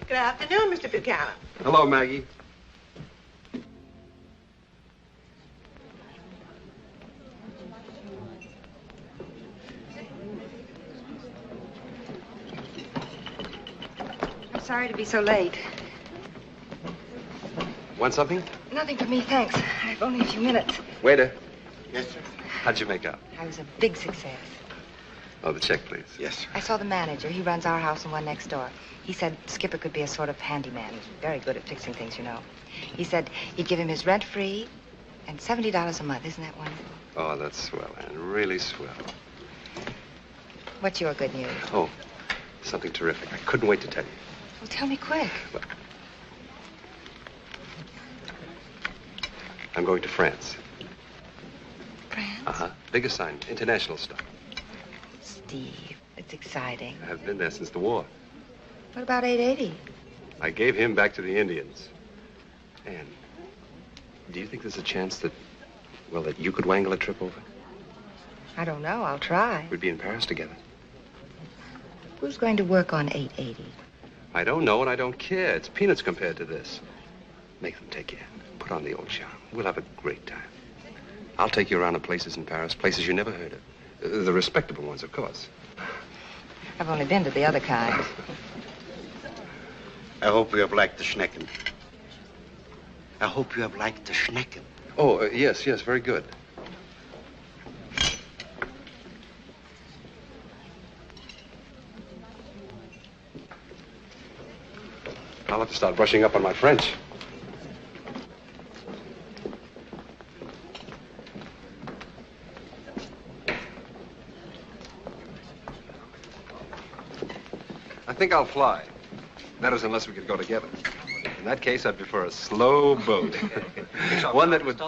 T: Good afternoon, Mr. Buchanan.
K: Hello, Maggie.
B: I'm sorry to be so late.
K: Want something?
B: Nothing for me, thanks. I've only a few minutes.
K: Waiter.
I: Yes, sir.
K: How'd you make out?
B: I was a big success.
K: Oh, the check, please.
I: Yes, sir.
B: I saw the manager. He runs our house and one next door. He said Skipper could be a sort of handyman. He's very good at fixing things, you know. He said he'd give him his rent free and $70 a month. Isn't that wonderful?
K: Oh, that's swell, Ann. Really swell.
B: What's your good news?
K: Oh, something terrific. I couldn't wait to tell you.
B: Well, tell me quick.
K: Look. I'm going to France.
B: France?
K: Uh-huh. Big assignment. International stuff.
B: Steve, it's exciting.
K: I haven't been there since the war.
B: What about 880?
K: I gave him back to the Indians. Ann, do you think there's a chance that, well, that you could wangle a trip over?
B: I don't know. I'll try.
K: We'd be in Paris together.
B: Who's going to work on 880?
K: I don't know and I don't care. It's peanuts compared to this. Make them take you in. Put on the old charm. We'll have a great time. I'll take you around to places in Paris, places you never heard of. The respectable ones, of course.
B: I've only been to the other kind.
I: I hope you have liked the Schnecken. I hope you have liked the Schnecken.
K: Oh, yes, yes, very good. I'll have to start brushing up on my French. I think I'll fly. That is, unless we could go together. In that case, I'd prefer a slow boat. One that would...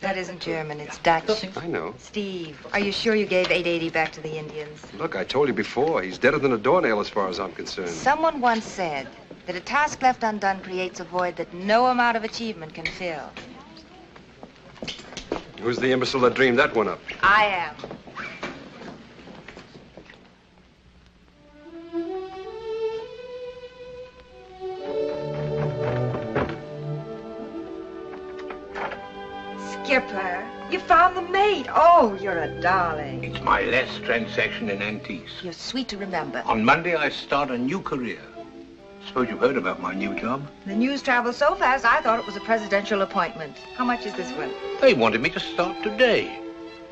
B: That isn't German, it's Dutch.
K: I know.
B: Steve, are you sure you gave 880 back to the Indians?
K: Look, I told you before, he's deader than a doornail as far as I'm concerned.
B: Someone once said that a task left undone creates a void that no amount of achievement can fill.
K: Who's the imbecile that dreamed that one up?
B: I am. Skipper, you found the mate. Oh, you're a darling.
F: It's my last transaction in antiques.
B: You're sweet to remember.
F: On Monday, I start a new career. Suppose you've heard about my new job?
B: The news travels so fast, I thought it was a presidential appointment. How much is this one?
F: They wanted me to start today.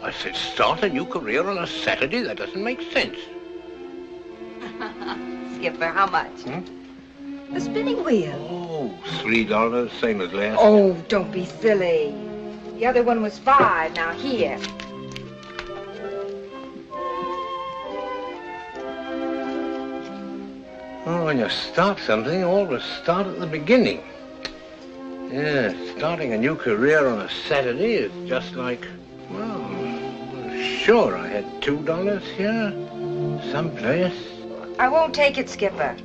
F: I said, start a new career on a Saturday? That doesn't make sense.
B: Skipper, how much? The spinning wheel.
F: Oh, $3, same as last.
B: Oh, don't be silly. The other one was $5. Now here.
F: Oh, when you start something, you always start at the beginning. Yeah, starting a new career on a Saturday is just like, well, sure, I had $2 here, someplace.
B: I won't take it, Skipper.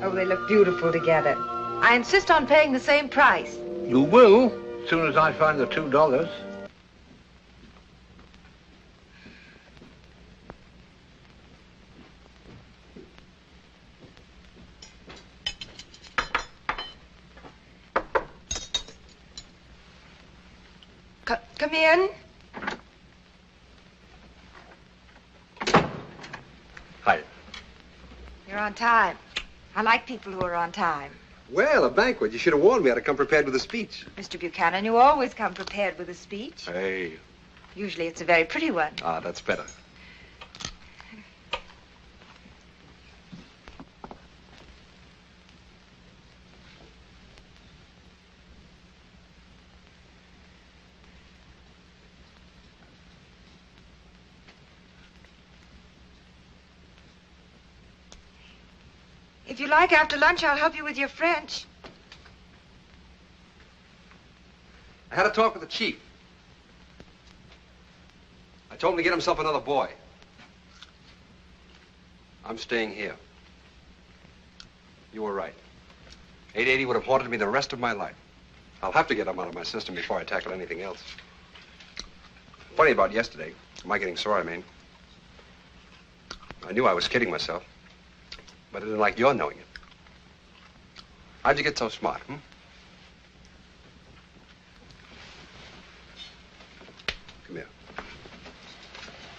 B: Oh, they look beautiful together. I insist on paying the same price.
F: You will, as soon as I find the $2.
B: Come in.
K: Hi.
B: You're on time. I like people who are on time.
K: Well, a banquet. You should have warned me. I'd have come prepared with a speech.
B: Mr. Buchanan, you always come prepared with a speech.
K: Hey.
B: Usually it's a very pretty one.
K: Ah, that's better.
B: If you like, after lunch, I'll help you with your French.
K: I had a talk with the chief. I told him to get himself another boy. I'm staying here. You were right. 880 would have haunted me the rest of my life. I'll have to get him out of my system before I tackle anything else. Funny about yesterday, my getting sore, I mean. I knew I was kidding myself, but I didn't like your knowing it. How'd you get so smart, hmm? Come here.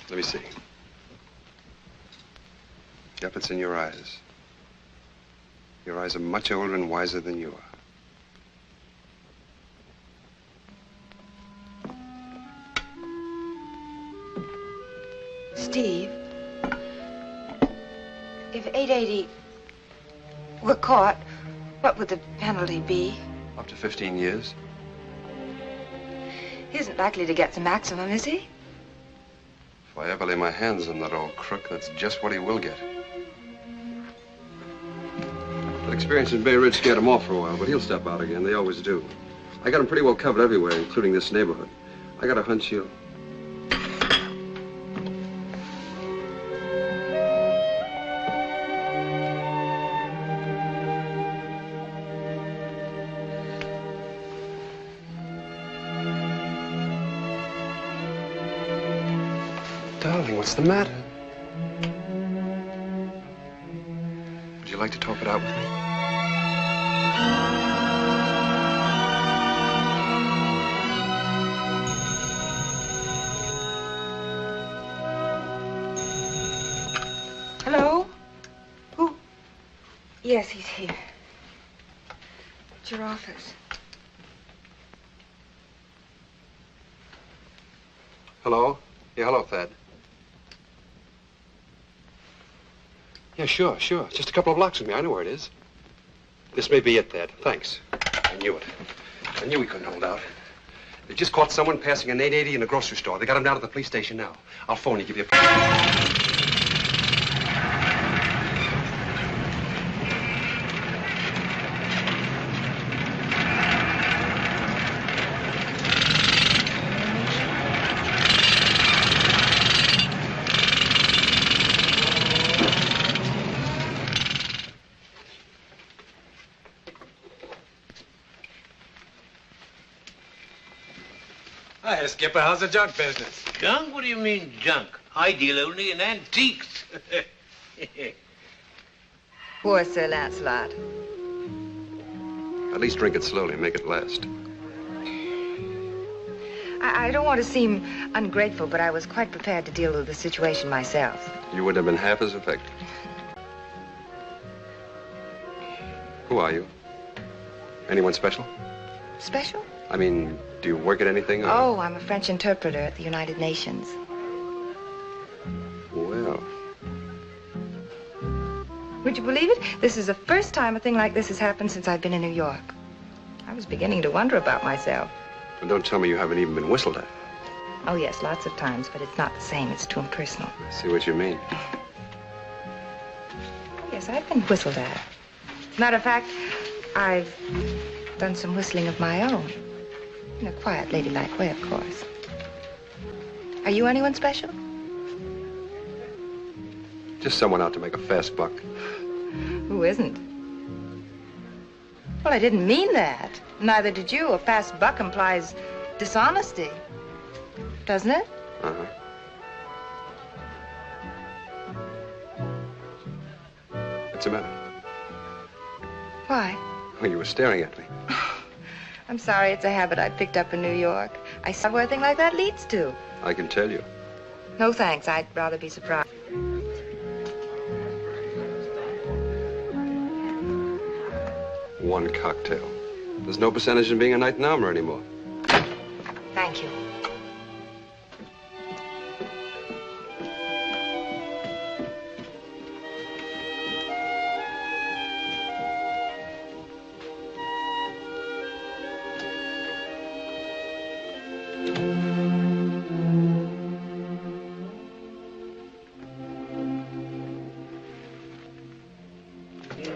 K: Let me see. Yep, it's in your eyes. Your eyes are much older and wiser than you are.
B: Steve, if 880 were caught, what would the penalty be?
K: Up to 15 years.
B: He isn't likely to get the maximum, is he?
K: If I ever lay my hands on that old crook, that's just what he will get. That experience in Bay Ridge scared him off for a while, but he'll step out again. They always do. I got him pretty well covered everywhere, including this neighborhood. I got a hunch he'll... Darling, what's the matter? Would you like to talk it out with me?
B: Hello? Who? Yes, he's here. It's your office.
K: Hello? Yeah, hello, Thad. Yeah, sure. Just a couple of blocks from me. I know where it is. This may be it, Thad. Thanks. I knew it. I knew we couldn't hold out. They just caught someone passing an 880 in a grocery store. They got him down at the police station now. I'll phone you, give you a...
J: Hi, Skipper. How's the junk business?
F: Junk? What do you mean, junk? I deal only in antiques.
B: Poor Sir Lancelot.
K: At least drink it slowly and make it last.
B: I don't want to seem ungrateful, but I was quite prepared to deal with the situation myself.
K: You would have been half as effective. Who are you? Anyone special?
B: Special?
K: I mean, do you work at anything? Or...
B: Oh, I'm a French interpreter at the United Nations.
K: Well.
B: Would you believe it? This is the first time a thing like this has happened since I've been in New York. I was beginning to wonder about myself.
K: And don't tell me you haven't even been whistled at.
B: Oh, yes, lots of times, but it's not the same. It's too impersonal.
K: I see what you mean.
B: Yes, I've been whistled at. Matter of fact, I've done some whistling of my own. In a quiet, ladylike way, of course. Are you anyone special?
K: Just someone out to make a fast buck.
B: Who isn't? Well, I didn't mean that. Neither did you. A fast buck implies dishonesty. Doesn't it?
K: Uh-huh. What's the matter?
B: Why?
K: Oh, you were staring at me.
B: I'm sorry, it's a habit I picked up in New York. I saw where a thing like that leads to.
K: I can tell you.
B: No, thanks. I'd rather be surprised.
K: One cocktail. There's no percentage in being a knight in armor anymore.
B: Thank you.
T: You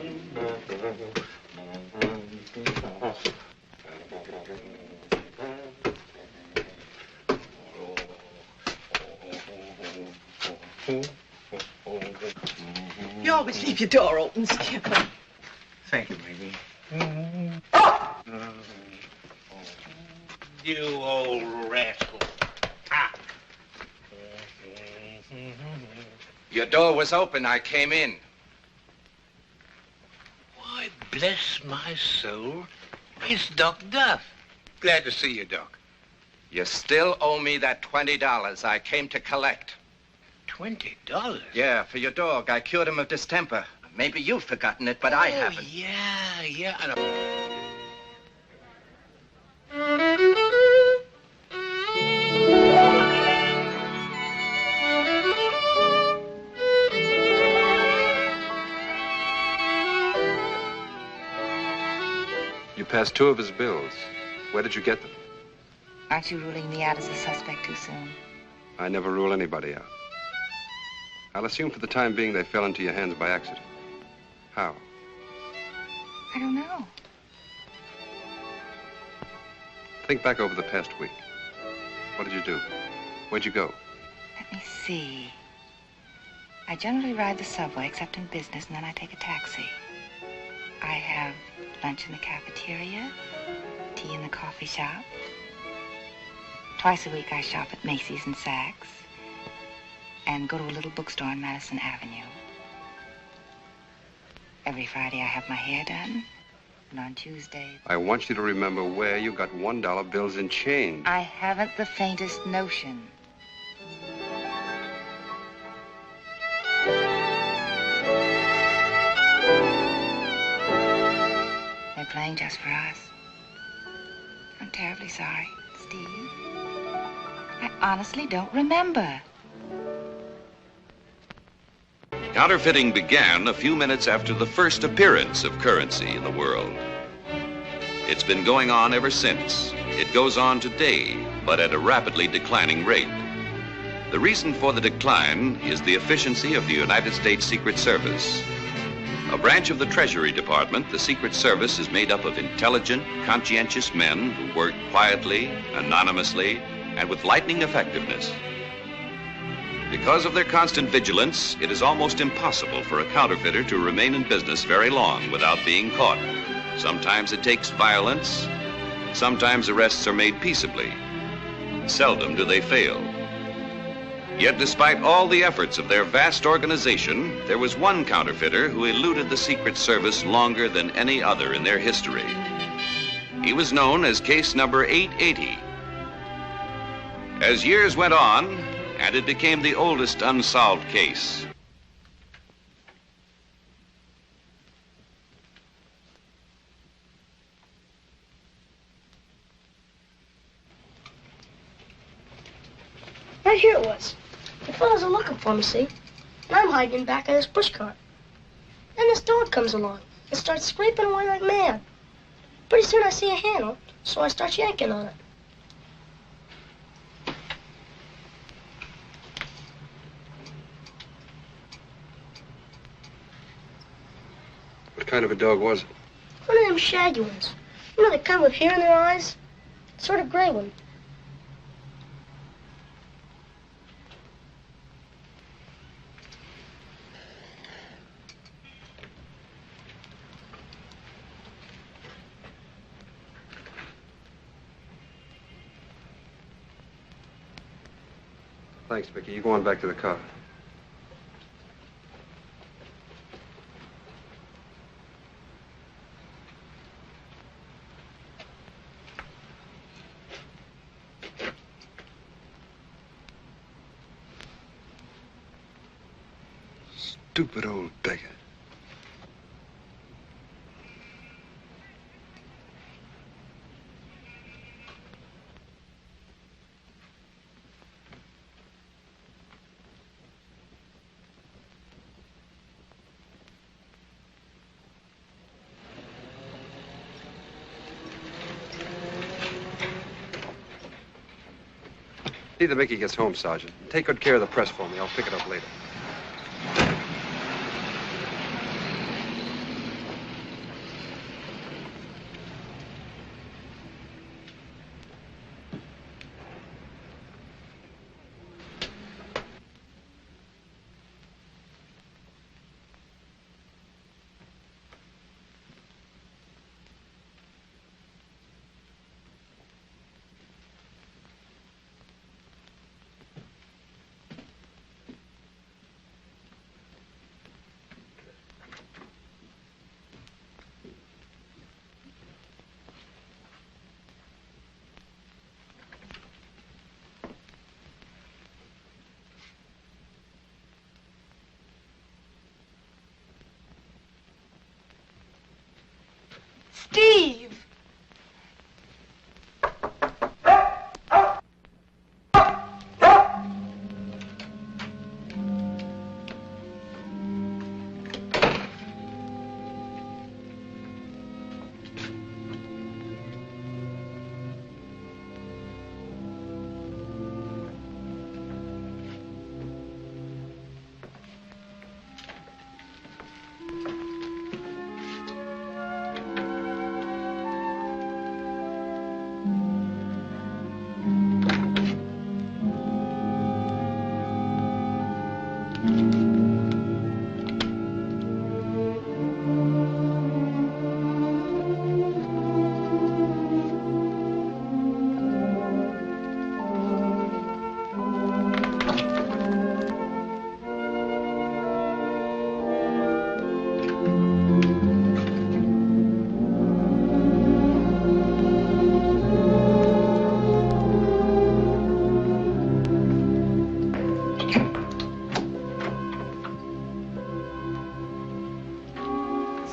T: always leave your door open, Skipper.
F: Thank you, Maggie. You old rascal. Ah.
S: Your door was open. I came in.
F: Why, bless my soul, it's Doc Duff. Glad to see you, Doc.
S: You still owe me that $20 I came to collect.
F: $20?
S: Yeah, for your dog. I cured him of distemper. Maybe you've forgotten it, but I haven't.
F: Yeah.
K: You passed 2 of his bills. Where did you get them?
B: Aren't you ruling me out as a suspect too soon?
K: I never rule anybody out. I'll assume for the time being they fell into your hands by accident. How?
B: I don't know.
K: Think back over the past week. What did you do? Where'd you go?
B: Let me see. I generally ride the subway, except in business, and then I take a taxi. I have lunch in the cafeteria, tea in the coffee shop. Twice a week I shop at Macy's and Saks, and go to a little bookstore on Madison Avenue. Every Friday I have my hair done, and on Tuesday...
K: I want you to remember where you got $1 bills in change.
B: I haven't the faintest notion. They're playing just for us. I'm terribly sorry, Steve. I honestly don't remember.
H: Counterfeiting began a few minutes after the first appearance of currency in the world. It's been going on ever since. It goes on today, but at a rapidly declining rate. The reason for the decline is the efficiency of the United States Secret Service. A branch of the Treasury Department, the Secret Service is made up of intelligent, conscientious men who work quietly, anonymously, and with lightning effectiveness. Because of their constant vigilance, it is almost impossible for a counterfeiter to remain in business very long without being caught. Sometimes it takes violence. Sometimes arrests are made peaceably. Seldom do they fail. Yet despite all the efforts of their vast organization, there was one counterfeiter who eluded the Secret Service longer than any other in their history. He was known as case number 880. As years went on, and it became the oldest unsolved case,
M: Right here it was. The fellows are looking for me, see? And I'm hiding back of this pushcart. Then this dog comes along and starts scraping away like mad. Pretty soon I see a handle, so I start yanking on it.
K: What kind of a dog was it?
M: One of them shaggy ones. You know, they kind with hair in their eyes? Sort of gray one.
K: Thanks, Vicky. You go on back to the car. Stupid old beggar. See that Mickey gets home, Sergeant. Take good care of the press for me. I'll pick it up later.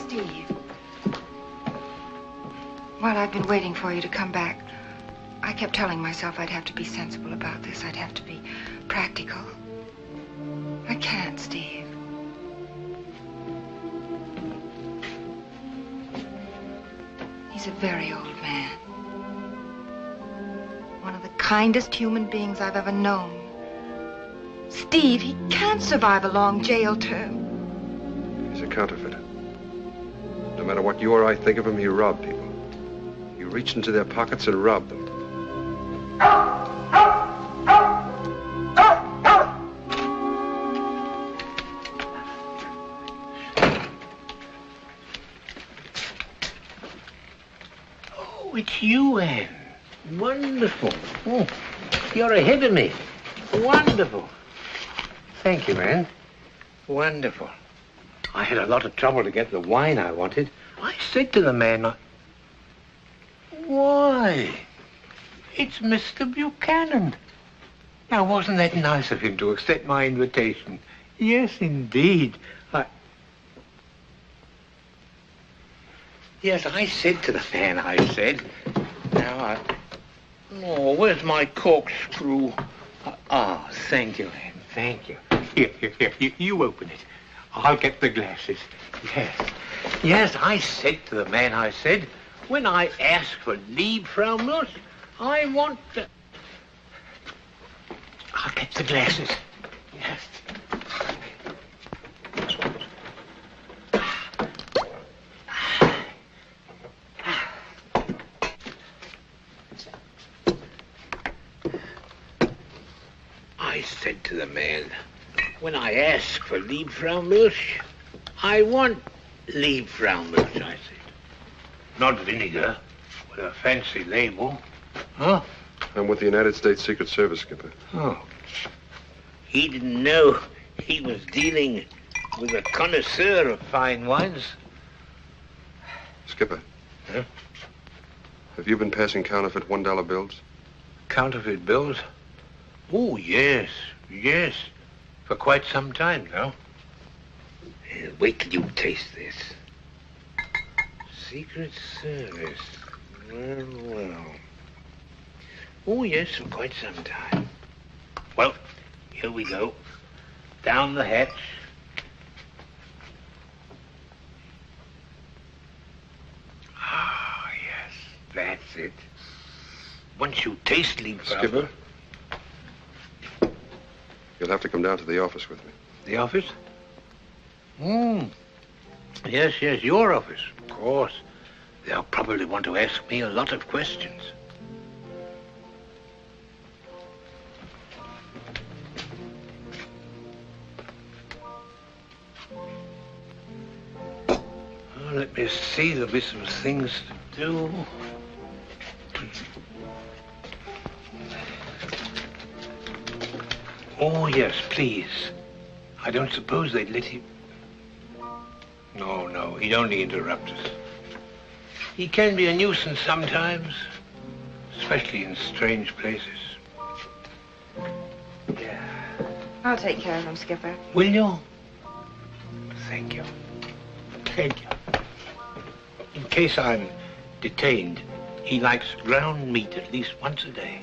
B: Steve. While I've been waiting for you to come back, I kept telling myself I'd have to be sensible about this. I'd have to be practical. I can't, Steve. He's a very old man. One of the kindest human beings I've ever known. Steve, he can't survive a long jail term.
K: He's a counterfeiter. No matter what you or I think of him, he robbed people. He reached into their pockets and robbed them.
F: Oh, it's you, Anne. Wonderful. Oh, you're ahead of me. Wonderful. Thank you, Anne. Wonderful. I had a lot of trouble to get the wine I wanted. I said to the man, why, it's Mr. Buchanan. Now, wasn't that nice of him to accept my invitation? Yes, indeed. Yes, I said to the man, I said, oh, where's my corkscrew? Thank you, Anne, thank you. Here, you open it. I'll get the glasses. Yes, I said to the man, I said, when I ask for leave from us, I want to... I'll get the glasses. Yes. I said to the man, when I ask for leave from us, I want leave from us, I said. Not vinegar, with a fancy label. Huh?
K: I'm with the United States Secret Service, Skipper.
F: Oh. He didn't know he was dealing with a connoisseur of fine wines.
K: Skipper.
F: Huh?
K: Have you been passing counterfeit $1 bills?
F: Counterfeit bills? Oh, yes. For quite some time now. Wait till you taste this. Secret Service. Well. Oh, yes, for quite some time. Well, here we go. Down the hatch. Ah, yes, that's it. Once you taste leave from...
K: Skipper? You'll have to come down to the office with me.
F: The office? Yes, your office, of course. They'll probably want to ask me a lot of questions. Oh, let me see, there'll be some things to do. Oh, yes, please. I don't suppose they'd let him... No, he'd only interrupt us. He can be a nuisance sometimes, especially in strange places. Yeah.
B: I'll take care of him, Skipper.
F: Will you? Thank you. In case I'm detained, he likes ground meat at least once a day.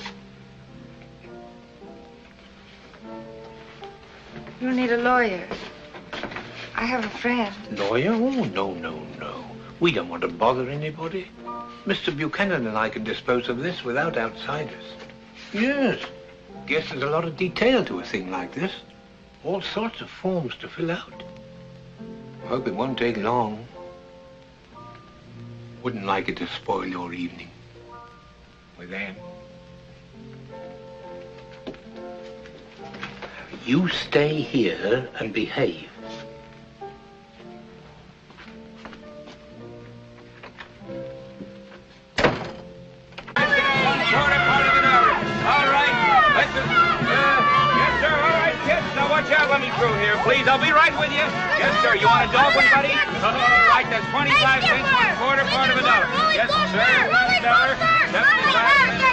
B: You'll need a lawyer. I have a friend.
F: Lawyer? Oh, no. We don't want to bother anybody. Mr. Buchanan and I can dispose of this without outsiders. Yes. Guess there's a lot of detail to a thing like this. All sorts of forms to fill out. Hope it won't take long. Wouldn't like it to spoil your evening with Anne. You stay here and behave.
I: Let me through here, please. I'll be right with you. Yes, sir. You want a dog one, buddy? All right, that's 25 cents, $1/4, part of a dollar. Yes, sir. $1, 75 cents.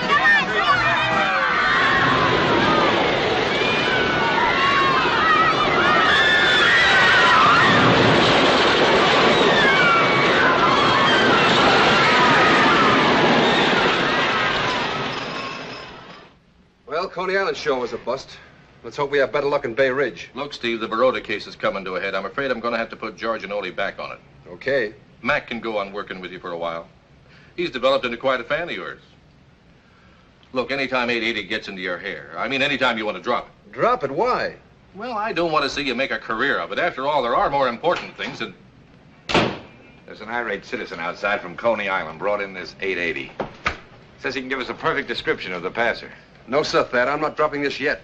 K: Coney Island show was a bust. Let's hope we have better luck in Bay Ridge.
O: Look, Steve, the Baroda case is coming to a head. I'm afraid I'm going to have to put George and Ole back on it.
K: Okay.
O: Mac can go on working with you for a while. He's developed into quite a fan of yours. Look, anytime 880 gets into your hair, I mean anytime you want to drop it.
K: Drop it? Why?
O: Well, I don't want to see you make a career of it. After all, there are more important things than...
E: There's an irate citizen outside from Coney Island brought in this 880. Says he can give us a perfect description of the passer.
K: No, sir, Thad. I'm not dropping this yet.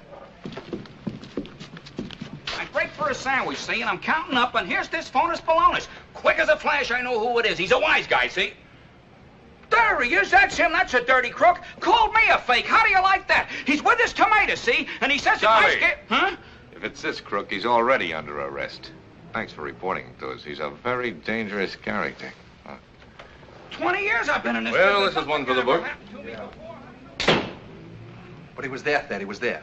I: I break for a sandwich, see, and I'm counting up, and here's this Fonus Balonis. Quick as a flash, I know who it is. He's a wise guy, see? There he is. That's him. That's a dirty crook. Called me a fake. How do you like that? He's with his tomato, see? And he says...
E: Sorry.
I: Huh?
E: If it's this crook, he's already under arrest. Thanks for reporting to us. He's a very dangerous character.
I: 20 years I've been in this
O: Well,
I: business.
O: this is one for the book.
K: But he was there, Thad. He was there.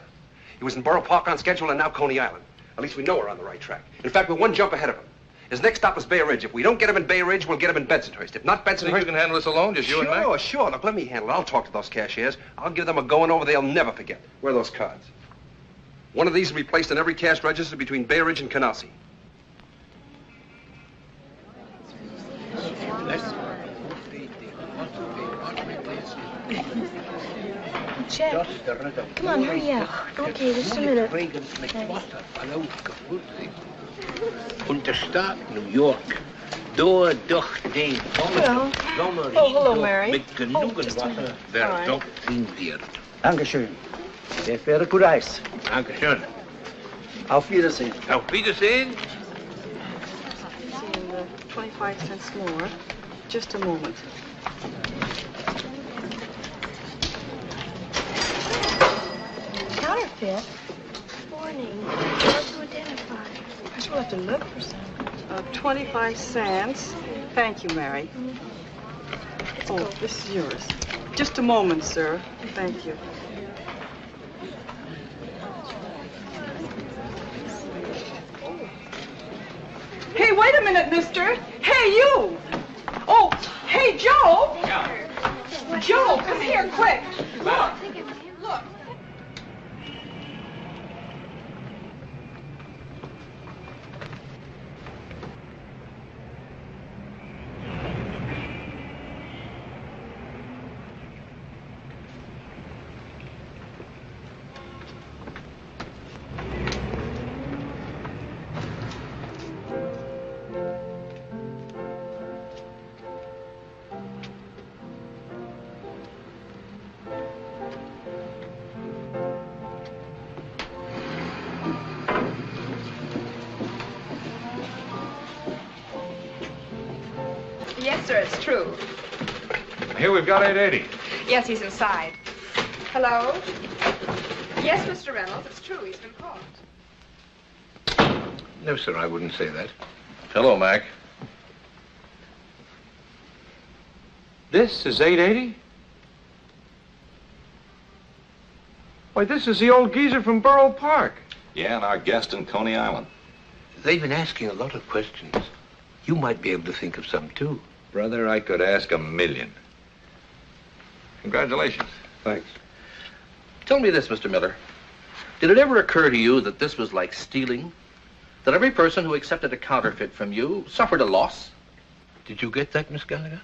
K: He was in Borough Park on schedule and now Coney Island. At least we know we're on the right track. In fact, we're one jump ahead of him. His next stop is Bay Ridge. If we don't get him in Bay Ridge, we'll get him in Bensonhurst. If not Bensonhurst...
O: Think you can handle this alone, just you and Mac?
K: Sure. Look, let me handle it. I'll talk to those cashiers. I'll give them a going over they'll never forget. Where are those cards? One of these will be placed in every cash register between Bay Ridge and Canarsie.
M: Jack, come on, hurry up. Okay, just a minute.
F: Und der Staat New York, da doch den
T: hello, Mary.
F: mit genügend Wasser versorgt wird.
Q: Dankeschön. Sehr verehrte gute Eis.
F: Dankeschön.
Q: Auf Wiedersehen.
F: Auf Wiedersehen.
C: 25 cents more. Just a moment.
M: Counterfeit? Warning. Hard to identify.
C: I shall have to look for some. 25 cents. Thank you, Mary. Oh, this is yours. Just a moment, sir. Thank you. Hey, wait a minute, mister. Hey, you. Oh, hey, Joe.
I: Yeah.
C: Joe, come here, quick. Look. Look.
B: Yes, sir, it's true.
E: Here we've got 880.
B: Yes, he's inside. Hello? Yes, Mr. Reynolds, it's true. He's been caught.
F: No, sir, I wouldn't say that.
O: Hello, Mac.
E: This is 880? Why, this is the old geezer from Borough Park.
H: Yeah, and our guest in Coney Island.
F: They've been asking a lot of questions. You might be able to think of some, too.
E: Brother, I could ask 1,000,000. Congratulations.
K: Thanks.
O: Tell me this, Mr. Miller. Did it ever occur to you that this was like stealing? That every person who accepted a counterfeit from you suffered a loss?
F: Did you get that, Miss Gallagher?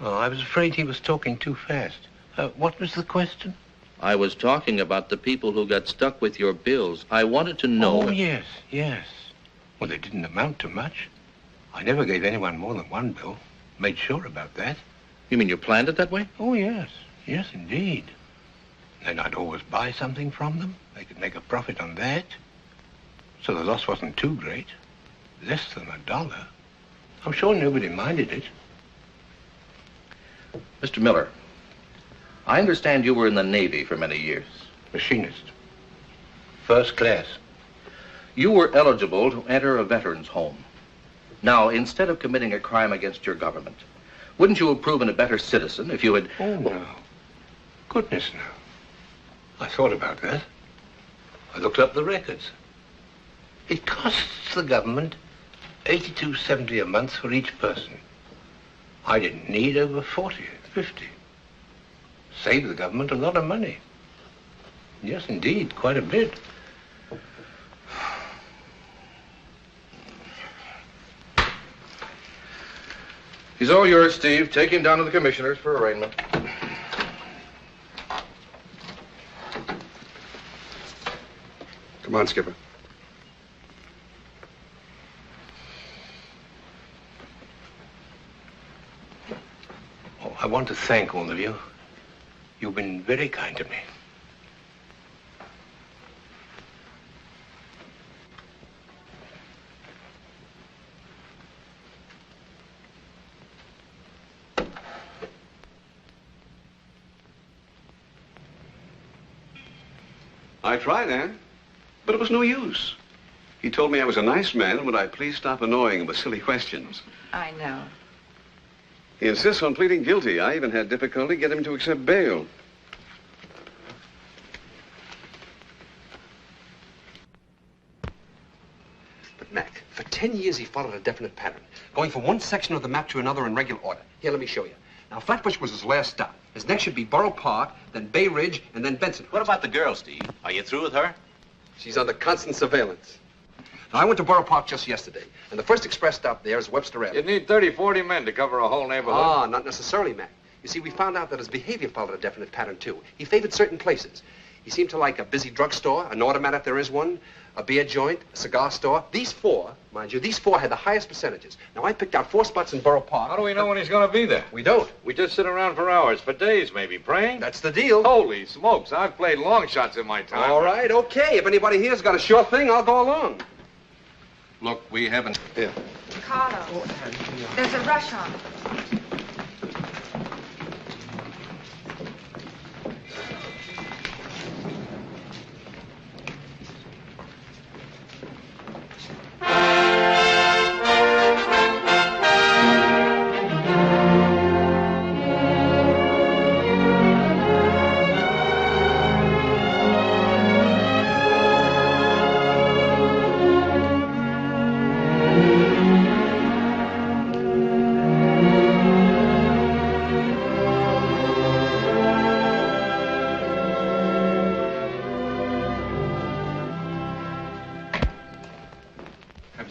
F: Oh, I was afraid he was talking too fast. What was the question?
O: I was talking about the people who got stuck with your bills. I wanted to know...
F: Oh, yes, yes. Well, they didn't amount to much. I never gave anyone more than one bill. Made sure about that.
O: You mean you planned it that way?
F: Oh, yes. Yes, indeed. Then I'd always buy something from them. They could make a profit on that. So the loss wasn't too great. Less than $1. I'm sure nobody minded it.
O: Mr. Miller, I understand you were in the Navy for many years.
F: Machinist. First class.
O: You were eligible to enter a veteran's home. Now, instead of committing a crime against your government, wouldn't you have proven a better citizen if you had...
F: Oh, no. Goodness, no. I thought about that. I looked up the records. It costs the government $82.70 a month for each person. I didn't need over 40, 50. Saved the government a lot of money. Yes, indeed, quite a bit.
O: He's all yours, Steve. Take him down to the commissioners for arraignment.
K: Come on, Skipper.
F: Oh, I want to thank all of you. You've been very kind to me.
W: I tried, Ann, but it was no use. He told me I was a nice man, and would I please stop annoying him with silly questions.
B: I know.
W: He insists on pleading guilty. I even had difficulty getting him to accept bail.
K: But, Mac, for 10 years he followed a definite pattern, going from one section of the map to another in regular order. Here, let me show you. Now, Flatbush was his last stop. His next should be Borough Park, then Bay Ridge, and then Benson.
E: What about the girl, Steve? Are you through with her?
K: She's under constant surveillance. Now, I went to Borough Park just yesterday, and the first express stop there is Webster Avenue.
D: You'd need 30, 40 men to cover a whole neighborhood.
K: Ah, not necessarily, Mac. You see, we found out that his behavior followed a definite pattern, too. He favored certain places. He seemed to like a busy drugstore, an automat if there is one, a beer joint, a cigar store. These four, mind you, these four had the highest percentages. Now, I picked out 4 spots in Borough Park.
D: How do we know when he's going to be there?
K: We don't.
D: We just sit around for hours, for days maybe, praying.
K: That's the deal.
D: Holy smokes, I've played long shots in my time.
K: All right, okay. If anybody here's got a sure thing, I'll go along.
O: Look, we haven't...
K: Here.
B: Carlo, there's a rush on.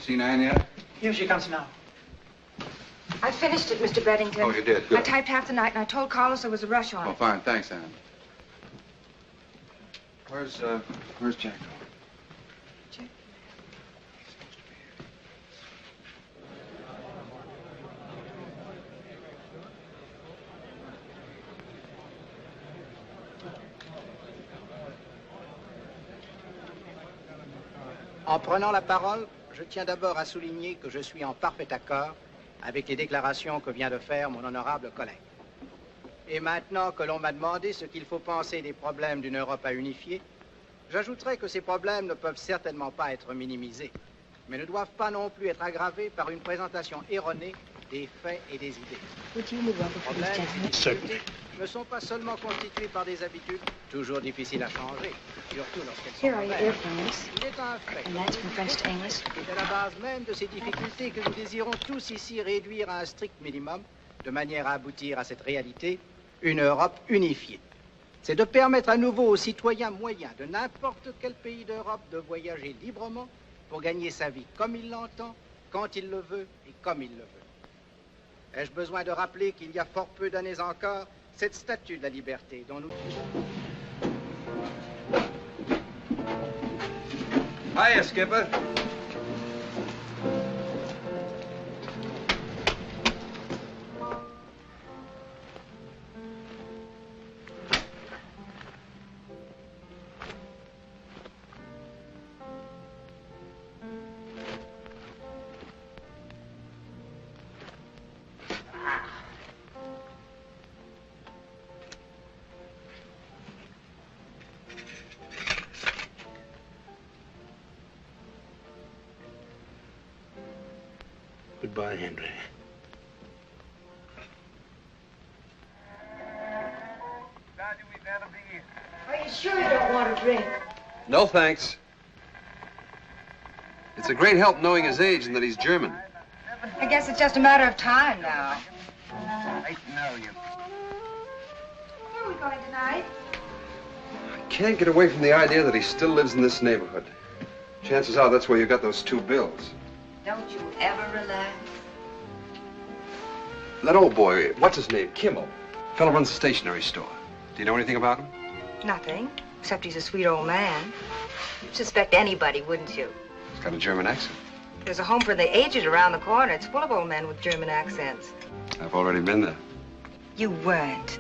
W: Seen Ann yet?
T: Here she comes now.
B: I finished it, Mr. Beddington.
W: Oh, you did? Good.
B: I typed half the night, and I told Carlos there was a rush on
W: Oh,
B: it.
W: fine. Thanks, Ann. Where's Jack?
N: En prenant la parole, je tiens d'abord à souligner que je suis en parfait accord avec les déclarations que vient de faire mon honorable collègue. Et maintenant que l'on m'a demandé ce qu'il faut penser des problèmes d'une Europe à unifier, j'ajouterai que ces problèmes ne peuvent certainement pas être minimisés, mais ne doivent pas non plus être aggravés par une présentation erronée des faits et des idées. Les problèmes ne sont pas seulement constitués par des habitudes toujours difficiles à changer, surtout lorsqu'elles sont mauvaises. Il est un fait, c'est à la base même de ces difficultés que nous désirons tous ici réduire à un strict minimum, de manière à aboutir à cette réalité, une Europe unifiée. C'est de permettre à nouveau aux citoyens moyens de n'importe quel pays d'Europe de voyager librement pour gagner sa vie comme il l'entend, quand il le veut et comme il le veut. Ai-je besoin de rappeler qu'il y a fort peu d'années encore, cette statue de la liberté dont nous...
K: Hiya, Skipper.
F: Goodbye, Henry.
L: Are you sure you don't want a drink?
W: No, thanks. It's a great help knowing his age and that he's German.
B: I guess it's just a matter of time now.
W: I know you.
B: Where are we going tonight?
K: Can't get away from the idea that he still lives in this neighborhood. Chances are that's where you got those 2 bills.
B: Don't you ever relax?
K: That old boy, what's his name? Kimmel. Fellow runs a stationery store. Do you know anything about him?
B: Nothing, except he's a sweet old man. You'd suspect anybody, wouldn't you?
K: He's got a German accent.
B: There's a home for the aged around the corner. It's full of old men with German accents.
K: I've already been there.
B: You weren't.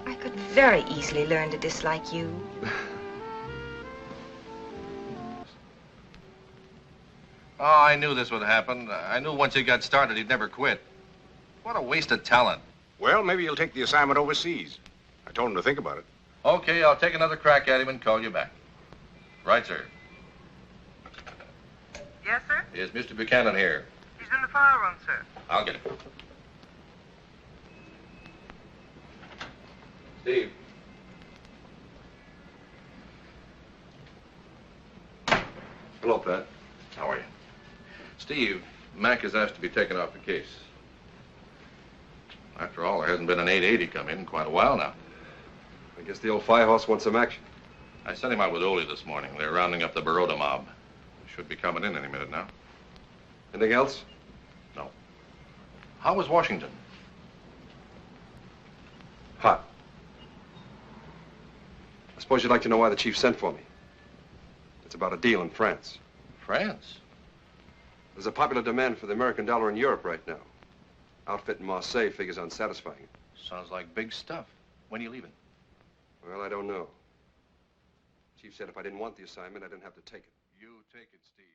B: I could very easily learn to dislike you.
O: Oh, I knew this would happen. I knew once he got started, he'd never quit. What a waste of talent.
E: Well, maybe you'll take the assignment overseas. I told him to think about it.
O: Okay, I'll take another crack at him and call you back. Right, sir.
P: Yes, sir?
O: Is Mr. Buchanan here?
P: He's in the file room, sir.
O: I'll get him. Steve.
K: Hello, Pat.
O: How are you? Steve, Mac has asked to be taken off the case. After all, there hasn't been an 880 come in quite a while now.
K: I guess the old firehorse wants some action.
O: I sent him out with Ole this morning. They're rounding up the Baroda mob. Should be coming in any minute now.
K: Anything else?
O: No. How was Washington?
K: Hot. I suppose you'd like to know why the chief sent for me. It's about a deal in France.
O: France?
K: There's a popular demand for the American dollar in Europe right now. Outfit in Marseille figures on satisfying it.
O: Sounds like big stuff. When are you leaving?
K: Well, I don't know. Chief said if I didn't want the assignment, I didn't have to take it.
O: You take it, Steve.